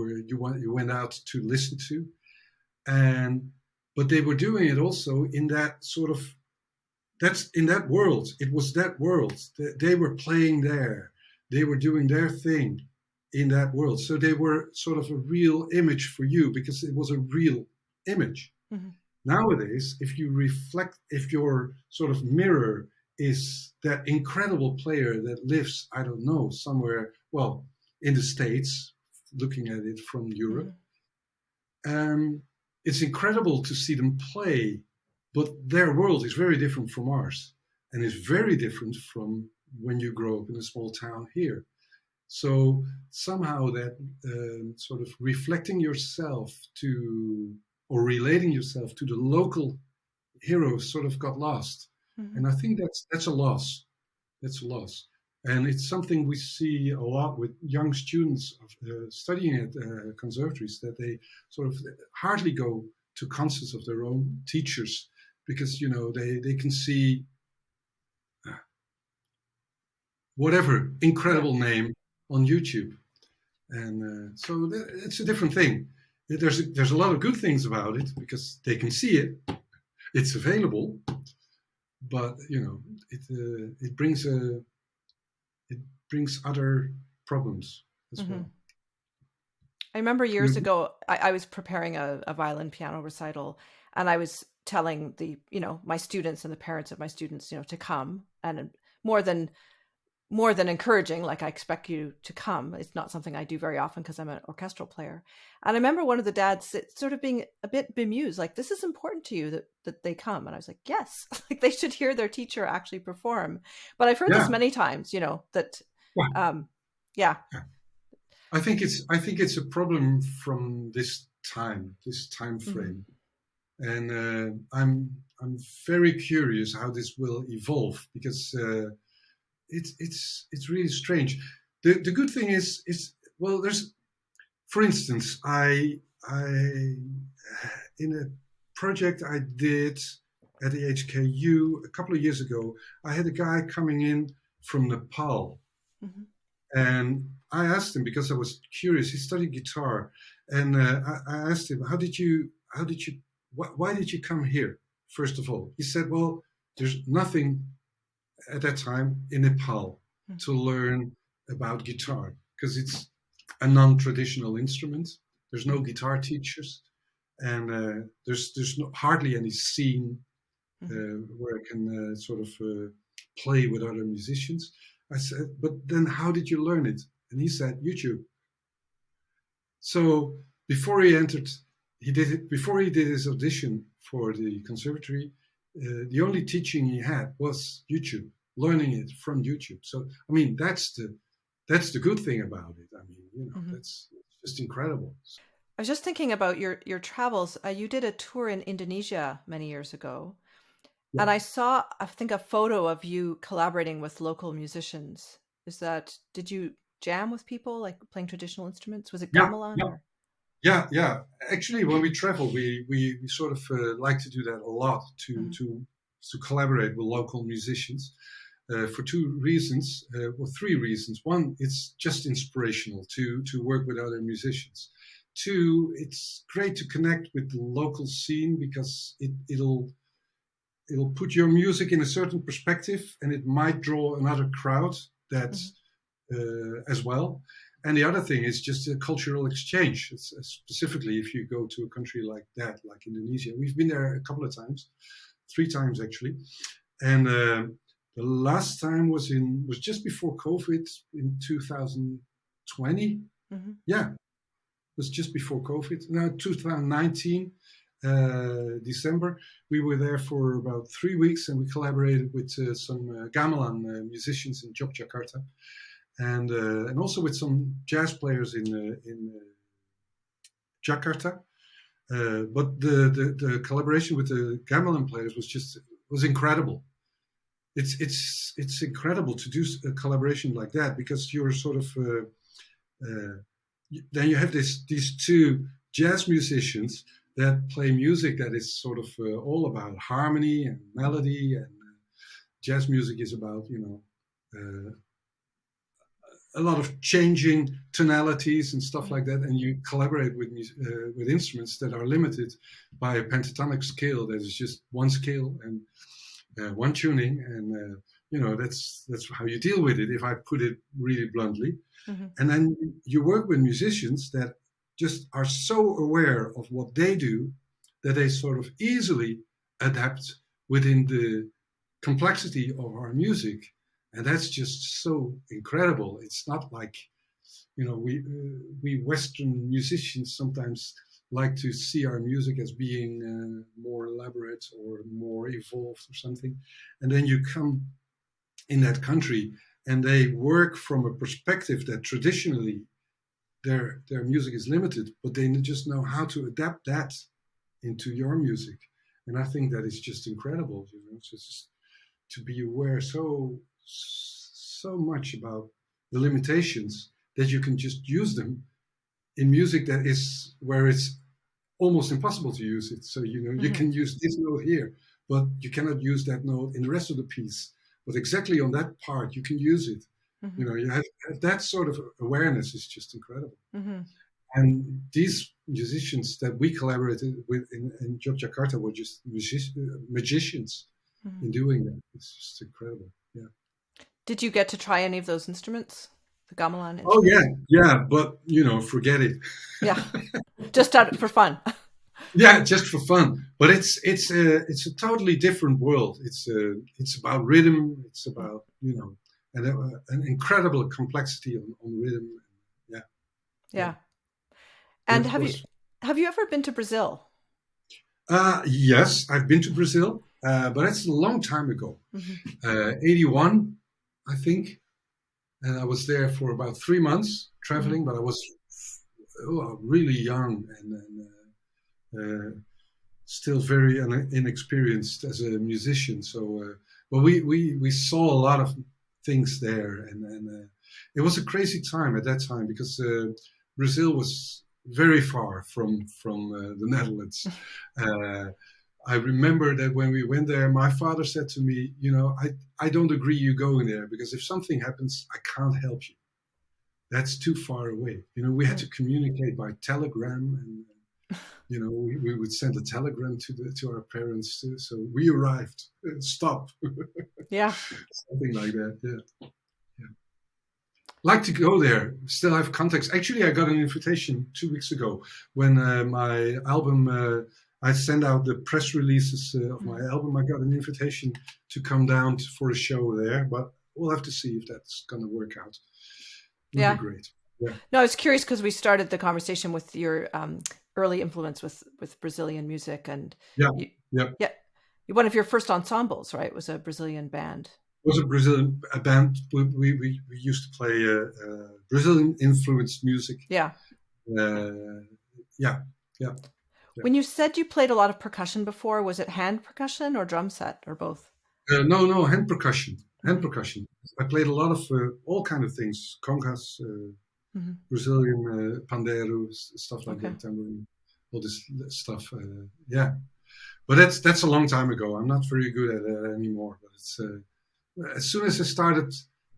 went out to listen to, but they were doing it also in that sort of that's in that world. It was that world. They were playing there. They were doing their thing in that world. So they were sort of a real image for you because it was a real image. Nowadays, if your sort of mirror is that incredible player that lives, I don't know, somewhere, well, in the States, looking at it from Europe, it's incredible to see them play, but their world is very different from ours, and is very different from when you grow up in a small town here. So somehow that sort of reflecting yourself to, or relating yourself to the local heroes sort of got lost. And I think that's a loss. That's a loss. And it's something we see a lot with young students studying at conservatories, that they sort of hardly go to concerts of their own teachers because, they can see whatever incredible name on YouTube. And so it's a different thing. There's a lot of good things about it because they can see it. It's available, but it brings other problems as well. I remember years ago, I was preparing a violin piano recital, and I was telling my students and the parents of my students, to come, and more than encouraging, like, I expect you to come. It's not something I do very often because I'm an orchestral player. And I remember one of the dads sort of being a bit bemused, like, this is important to you that they come. And I was like, yes, like, they should hear their teacher actually perform. But I've heard this many times, that, I think it's a problem from this time frame. And I'm very curious how this will evolve, because it's really strange. The good thing is well, there's, for instance, I in a project I did at the HKU a couple of years ago, I had a guy coming in from Nepal, and I asked him, because I was curious. He studied guitar, and I asked him, why did you come here? First of all, he said, well, there's nothing at that time in Nepal to learn about guitar because it's a non-traditional instrument. There's no guitar teachers, and there's hardly any scene where I can sort of play with other musicians. I said, but then how did you learn it? And he said, YouTube. So before he did his audition for the conservatory, the only teaching he had was YouTube, learning it from YouTube. So I mean, that's the good thing about it. I mean, you know, that's just incredible. I was just thinking about your travels. You did a tour in Indonesia many years ago, Yeah. and I saw, I think, a photo of you collaborating with local musicians. Did you jam with people, like playing traditional instruments? Was it gamelan? Yeah. Yeah. Actually, when we travel, we sort of like to do that a lot to collaborate with local musicians for two reasons, or three reasons. One, it's just inspirational to work with other musicians. Two, it's great to connect with the local scene because it'll put your music in a certain perspective, and it might draw another crowd that's as well. And the other thing is just a cultural exchange. It's, specifically, if you go to a country like that, like Indonesia. We've been there a couple of times, 3 times actually. And the last time was just before COVID in 2020. Yeah, it was just before COVID. No, 2019, December. We were there for about 3 weeks, and we collaborated with some gamelan musicians in Yogyakarta. And also with some jazz players in Jakarta, but the collaboration with the gamelan players was incredible. It's incredible to do a collaboration like that because you're sort of then you have these two jazz musicians that play music that is sort of all about harmony and melody, and jazz music is about a lot of changing tonalities and stuff like that, and you collaborate with instruments that are limited by a pentatonic scale that is just one scale and one tuning, and that's how you deal with it, if I put it really bluntly. And then you work with musicians that just are so aware of what they do that they sort of easily adapt within the complexity of our music. And that's just so incredible. It's not like, we Western musicians sometimes like to see our music as being more elaborate or more evolved or something. And then you come in that country and they work from a perspective that traditionally their music is limited, but they just know how to adapt that into your music. And I think that is just incredible, So just to be aware so much about the limitations that you can just use them in music that is where it's almost impossible to use it. So you can use this note here, but you cannot use that note in the rest of the piece. But exactly on that part you can use it. You have that sort of awareness is just incredible. And these musicians that we collaborated with in Yogyakarta were just magicians in doing that. It's just incredible. Yeah. Did you get to try any of those instruments? The gamelan instruments? Oh yeah, but forget it. Yeah, just for fun. Yeah, just for fun. But it's a totally different world. It's about rhythm. It's about and an incredible complexity on rhythm. Yeah. Yeah. And have you ever been to Brazil? Yes, I've been to Brazil, but that's a long time ago. 81, I think. And I was there for about 3 months traveling, but I was really young and still very inexperienced as a musician. So, but we saw a lot of things there, and it was a crazy time at that time because Brazil was very far from the Netherlands. I remember that when we went there, my father said to me, I don't agree you going there because if something happens, I can't help you. That's too far away. We had to communicate by telegram, and we would send a telegram to our parents too. So we arrived. Stop. Yeah. Something like that. Yeah. Like to go there. Still have contacts. Actually, I got an invitation 2 weeks ago when my album. I sent out the press releases of my album. I got an invitation to come down for a show there, but we'll have to see if that's going to work out. Would be great. Yeah. No, I was curious because we started the conversation with your early influence with Brazilian music, and one of your first ensembles, right, was a Brazilian band. It was a Brazilian band. We used to play Brazilian influenced music. Yeah. Yeah. When you said you played a lot of percussion before, was it hand percussion or drum set or both? No, hand percussion. Hand Mm-hmm. percussion. I played a lot of all kind of things, congas, Mm-hmm. Brazilian panderos, stuff like Okay. that, tambourine, all this stuff. Yeah, but that's a long time ago. I'm not very good at it anymore. But it's as soon as I started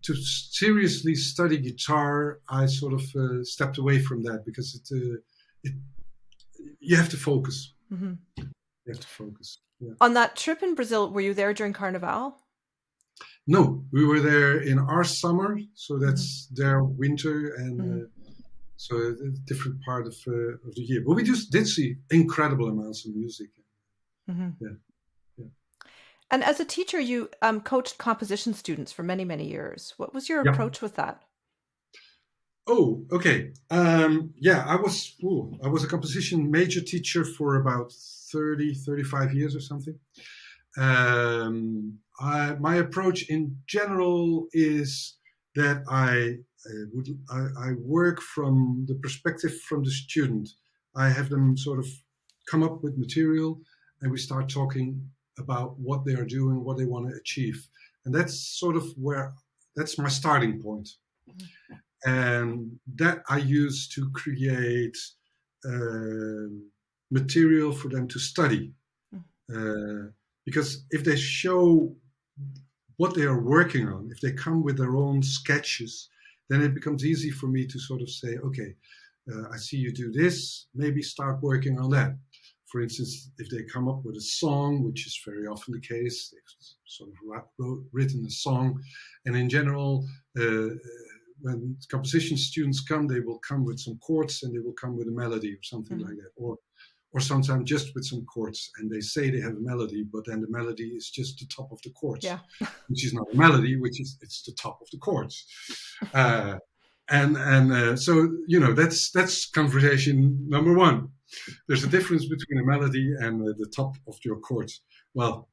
to seriously study guitar, I sort of stepped away from that because it you have to focus. Mm-hmm. You have to focus. Yeah. On that trip in Brazil, were you there during Carnival? No, we were there in our summer, so that's their winter, and so a different part of the year. But we just did see incredible amounts of music. Mm-hmm. Yeah. And as a teacher, you coached composition students for many, many years. What was your Yeah. approach with that? Oh, okay. I was a composition major teacher for about 35 years or something. My approach in general is that I work from the perspective from the student. I have them sort of come up with material, and we start talking about what they are doing, what they want to achieve, and that's my starting point. And that I use to create material for them to study. Because if they show what they are working on, if they come with their own sketches, then it becomes easy for me to sort of say, okay, I see you do this, maybe start working on that. For instance, if they come up with a song, which is very often the case, they've sort of written a song, and in general, when composition students come, they will come with some chords and they will come with a melody or something like that, or sometimes just with some chords, and they say they have a melody, but then the melody is just the top of the chords, which is not a melody, it's the top of the chords. So that's conversation number one. There's a difference between a melody and the top of your chords. Well,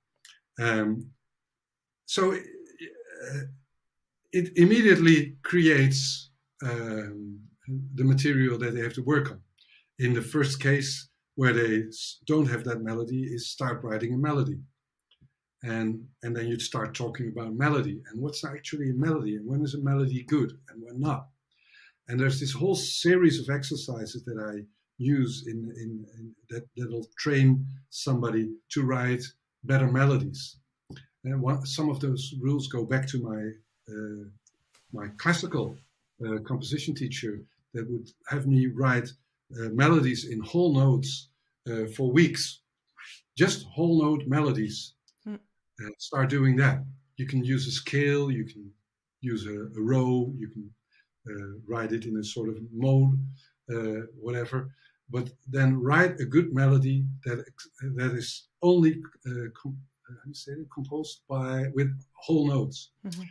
so it immediately creates the material that they have to work on. In the first case, where they don't have that melody, is start writing a melody. And then you'd start talking about melody and what's actually a melody and when is a melody good and when not. And there's this whole series of exercises that I use in that'll train somebody to write better melodies. And some of those rules go back to my classical composition teacher that would have me write melodies in whole notes for weeks, just whole note melodies. Start doing that. You can use a scale, you can use a row, you can write it in a sort of mode, whatever. But then write a good melody that is only composed with whole notes. Mm-hmm.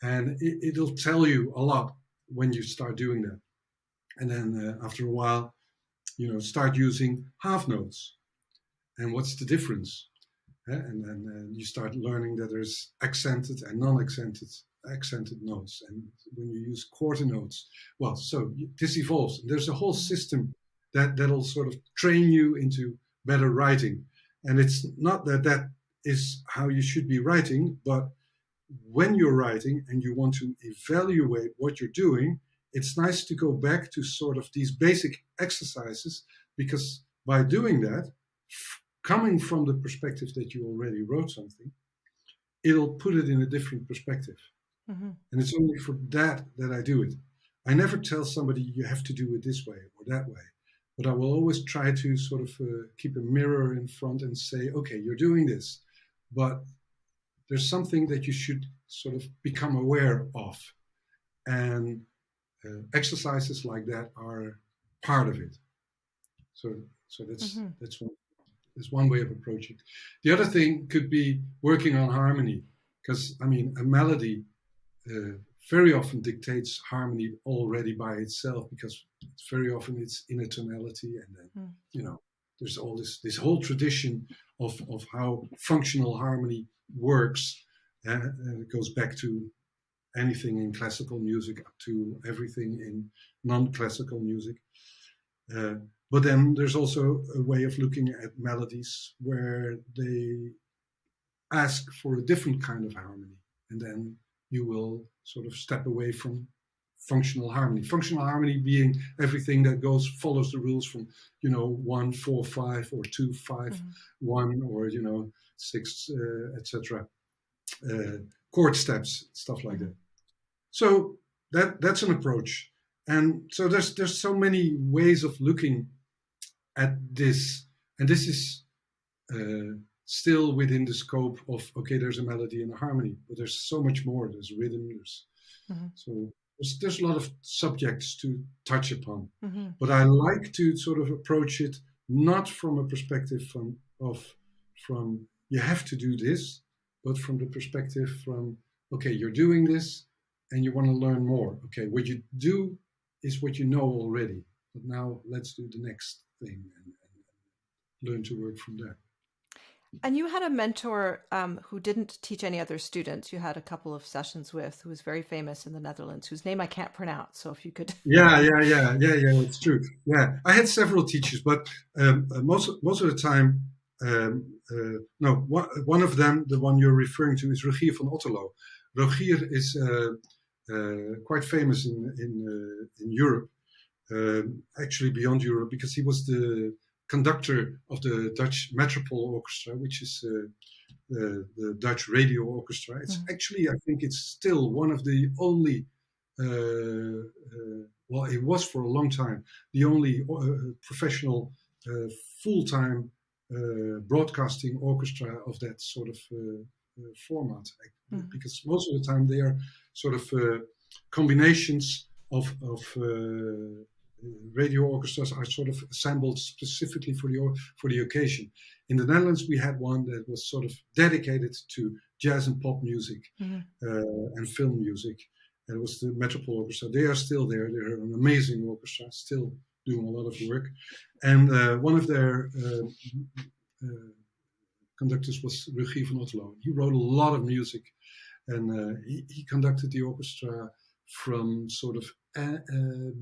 And it'll tell you a lot when you start doing that. And then after a while, start using half notes. And what's the difference? And then you start learning that there's accented and non-accented notes. And when you use quarter notes, this evolves. There's a whole system that'll sort of train you into better writing. And it's not that is how you should be writing, but when you're writing and you want to evaluate what you're doing, it's nice to go back to sort of these basic exercises, because by doing that, coming from the perspective that you already wrote something, it'll put it in a different perspective. Mm-hmm. And it's only for that I do it. I never tell somebody you have to do it this way or that way, but I will always try to sort of keep a mirror in front and say, okay, you're doing this, but there's something that you should sort of become aware of. And exercises like that are part of it. So that's one way of approaching. The other thing could be working on harmony, because a melody very often dictates harmony already by itself, because very often it's in a tonality, and then there's all this whole tradition of how functional harmony works, and it goes back to anything in classical music up to everything in non-classical music. But then there's also a way of looking at melodies where they ask for a different kind of harmony, and then you will sort of step away from functional harmony. Functional harmony being everything that follows the rules from 1 4 5 or 2 5 1 or 6 etc. Chord steps, stuff like that. So that's an approach, and so there's so many ways of looking at this, and this is still within the scope of, okay, there's a melody and a harmony, but there's so much more. There's rhythm, so there's a lot of subjects to touch upon. But I like to sort of approach it not from a perspective from you have to do this, but from the perspective from, okay, you're doing this and you want to learn more. Okay, what you do is what you know already, but now let's do the next thing and learn to work from there. And you had a mentor who didn't teach any other students. You had a couple of sessions with, who was very famous in the Netherlands, whose name I can't pronounce. So if you could. Yeah, it's true. Yeah, I had several teachers, but most of the time, no, one of them, the one you're referring to, is Rogier van Otterloo. Rogier is quite famous in Europe, actually beyond Europe, because he was the conductor of the Dutch Metropole Orchestra, which is the Dutch radio orchestra. It's actually, I think it's still one of the only, well, it was for a long time, the only professional full-time broadcasting orchestra of that sort of format. Because most of the time they are sort of combinations of radio orchestras are sort of assembled specifically for the occasion. In the Netherlands, we had one that was sort of dedicated to jazz and pop music and film music. And it was the Metropole Orchestra. They are still there. They're an amazing orchestra, still doing a lot of work. And one of their conductors was Rogier van Otterloo. He wrote a lot of music, and he conducted the orchestra from sort of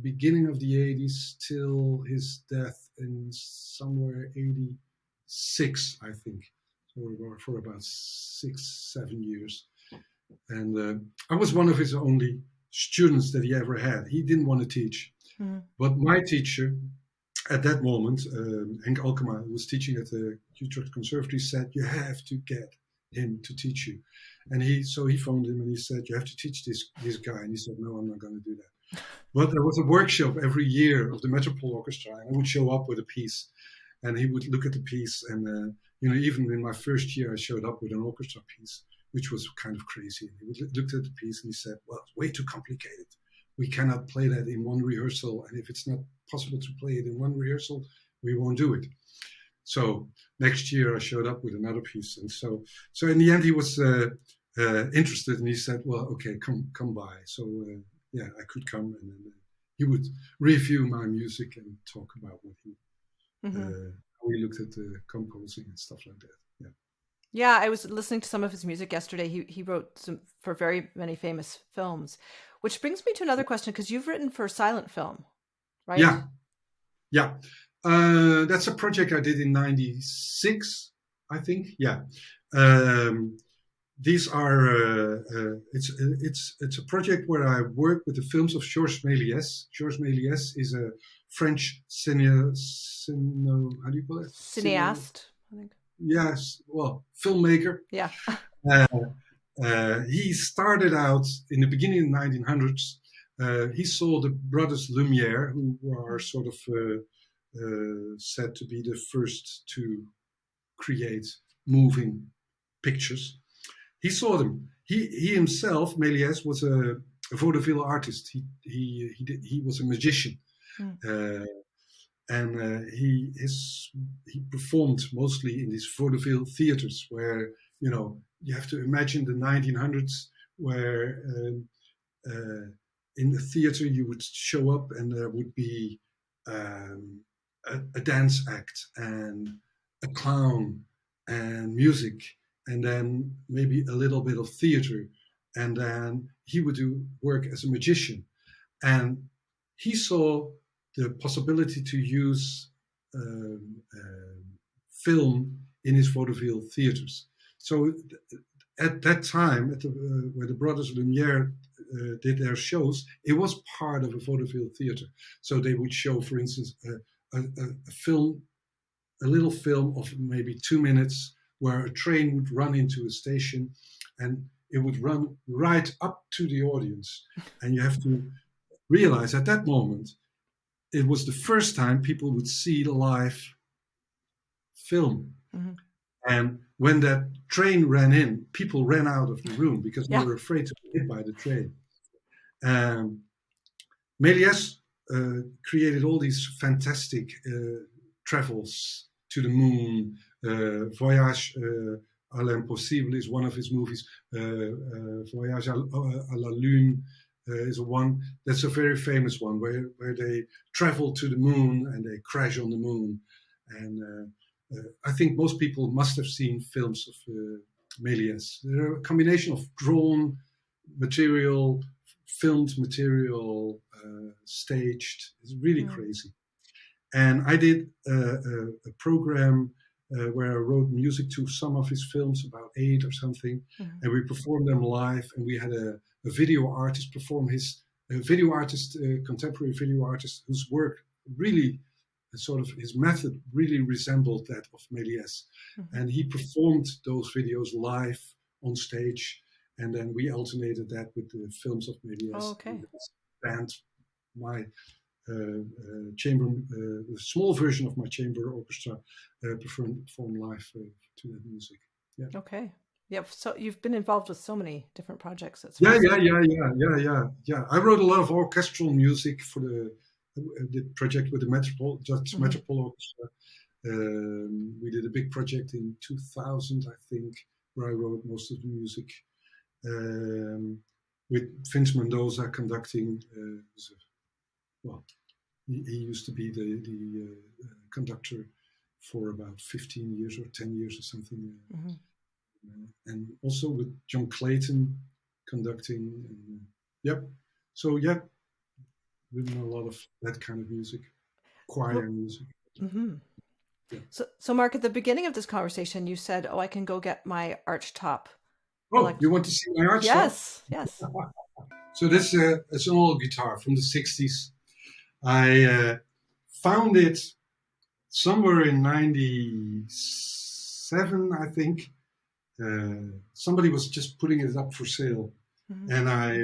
beginning of the 80s till his death in somewhere 86, I think, for about 6-7 years. And I was one of his only students that he ever had. He didn't want to teach, but my teacher at that moment, Henk Alkema, who was teaching at the Utrecht Conservatory, said, you have to get him to teach you. And so he phoned him and he said, you have to teach this guy. And he said, no, I'm not going to do that. But there was a workshop every year of the Metropole Orchestra, and I would show up with a piece, and he would look at the piece. And even in my first year, I showed up with an orchestra piece, which was kind of crazy. And he looked at the piece and he said, well, it's way too complicated. We cannot play that in one rehearsal, and if it's not possible to play it in one rehearsal, we won't do it. So next year I showed up with another piece, and so in the end he was interested, and he said, "Well, okay, come by." So yeah, I could come, and then he would review my music and talk about what how he looked at the composing and stuff like that. Yeah. Yeah, I was listening to some of his music yesterday. He wrote some for very many famous films, which brings me to another question, because you've written for silent film, right? Yeah. That's a project I did in '96, I think. Yeah. These are it's a project where I work with the films of Georges Méliès. Georges Méliès is a French how do you call it? Cineast, I think. Yes, well, filmmaker. Yeah. He started out in the beginning of the 1900s. He saw the brothers Lumière, who are sort of said to be the first to create moving pictures. He saw them. He himself, Méliès, was a vaudeville artist. He was a magician. And he performed mostly in these vaudeville theaters where, you have to imagine the 1900s where in the theater you would show up and there would be a dance act and a clown and music, and then maybe a little bit of theater, and then he would do work as a magician. And he saw the possibility to use film in his vaudeville theaters. So at that time, where the brothers Lumiere did their shows, it was part of a vaudeville theater. So they would show, for instance, a film, a little film of maybe 2 minutes, where a train would run into a station, and it would run right up to the audience. And you have to realize at that moment, it was the first time people would see the live film. Mm-hmm. And when that train ran in, people ran out of the room because they were afraid to be hit by the train. Méliès created all these fantastic travels to the moon. Voyage à l'impossible is one of his movies. Voyage à la Lune is one that's a very famous one, where they travel to the moon and they crash on the moon. And I think most people must have seen films of Méliès. They're a combination of drawn material, filmed material, staged. It's really crazy. And I did a program where I wrote music to some of his films, about 8 or something, and we performed them live. And we had a video artist perform his contemporary video artist, whose work really, sort of his method really resembled that of Méliès. And he performed those videos live on stage, and then we alternated that with the films of Méliès. Oh, okay. And my chamber, a small version of my chamber orchestra perform live to that music. Yeah. Okay. Yeah. So you've been involved with so many different projects. Yeah. I wrote a lot of orchestral music for the project with the Dutch Metropole Orchestra. We did a big project in 2000, I think, where I wrote most of the music. With Vince Mendoza conducting. He used to be the conductor for about 15 years or 10 years or something. And also with John Clayton conducting. So written a lot of that kind of music, choir music. Mm-hmm. Yeah. So Marc, at the beginning of this conversation, you said, "Oh, I can go get my archtop." Oh, you want to see my archtop? Yes. So this it's an old guitar from the 60s. I found it somewhere in 97, I think. Somebody was just putting it up for sale. And I,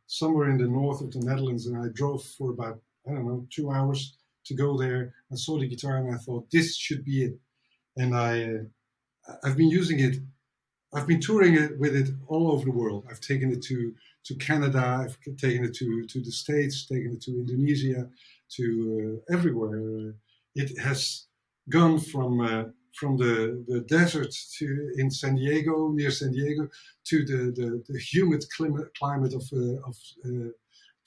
somewhere in the north of the Netherlands, and I drove for about, 2 hours to go there. I saw the guitar and I thought, this should be it. And I've been using it. I've been touring it with it all over the world. I've taken it to Canada, I've taken it to the States, taken it to Indonesia, to everywhere. It has gone from the desert in San Diego, near San Diego, to the humid climate of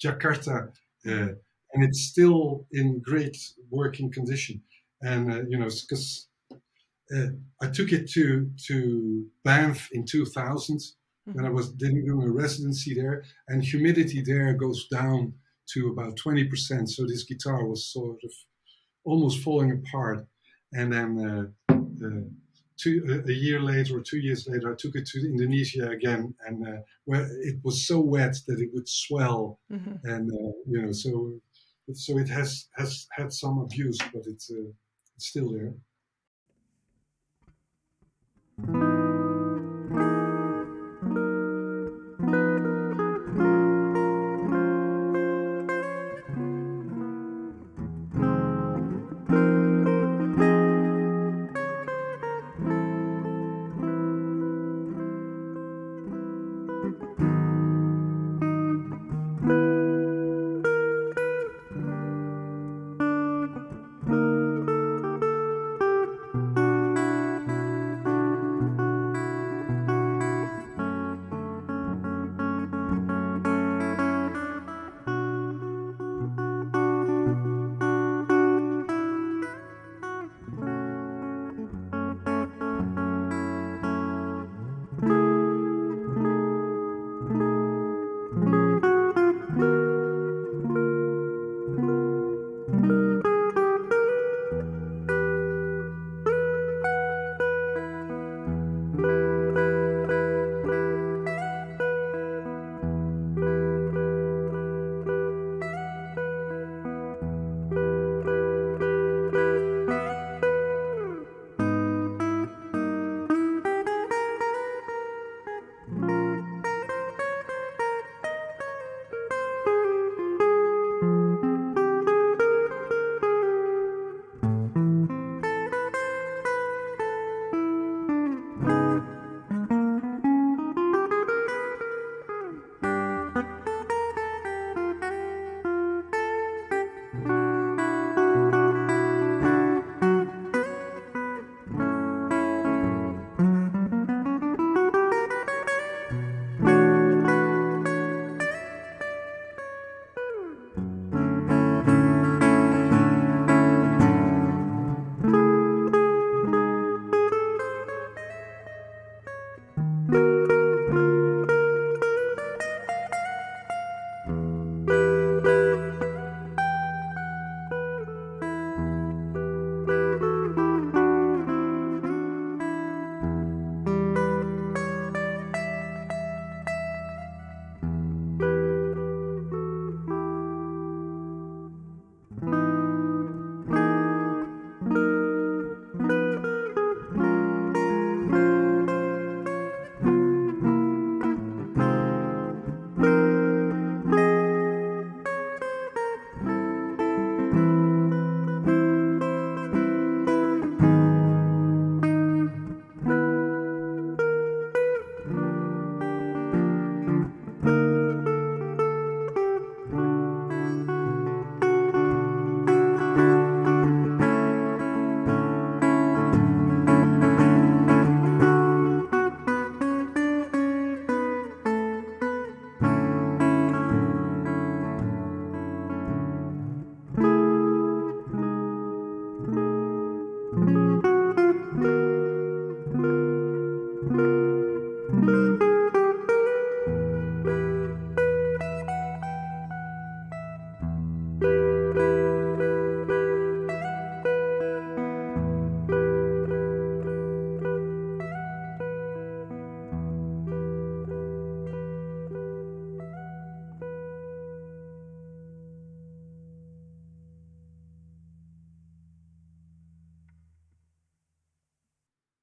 Jakarta, and it's still in great working condition. And because I took it to Banff in 2000 when I was doing a residency there, and humidity there goes down to about 20%. So this guitar was sort of almost falling apart. And then a year later or 2 years later, I took it to Indonesia again, and where it was so wet that it would swell, and so it has had some abuse, but it's still there.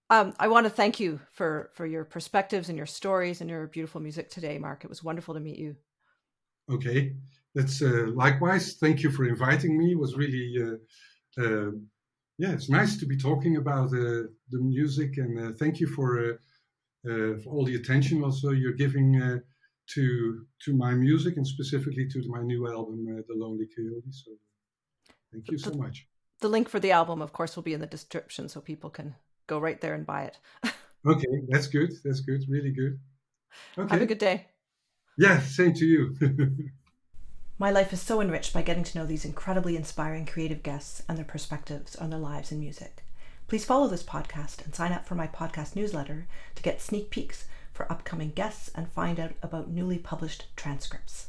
I want to thank you for your perspectives and your stories and your beautiful music today, Marc. It was wonderful to meet you. Okay, that's likewise. Thank you for inviting me. It was really, it's nice to be talking about the music, and thank you for all the attention also you're giving to my music, and specifically to my new album, The Lonely Coyote. So thank you so much. The link for the album, of course, will be in the description, so people can go right there and buy it. Okay, that's good. That's good. Really good. Okay. Have a good day. Yeah, same to you. My life is so enriched by getting to know these incredibly inspiring creative guests and their perspectives on their lives in music. Please follow this podcast and sign up for my podcast newsletter to get sneak peeks for upcoming guests and find out about newly published transcripts.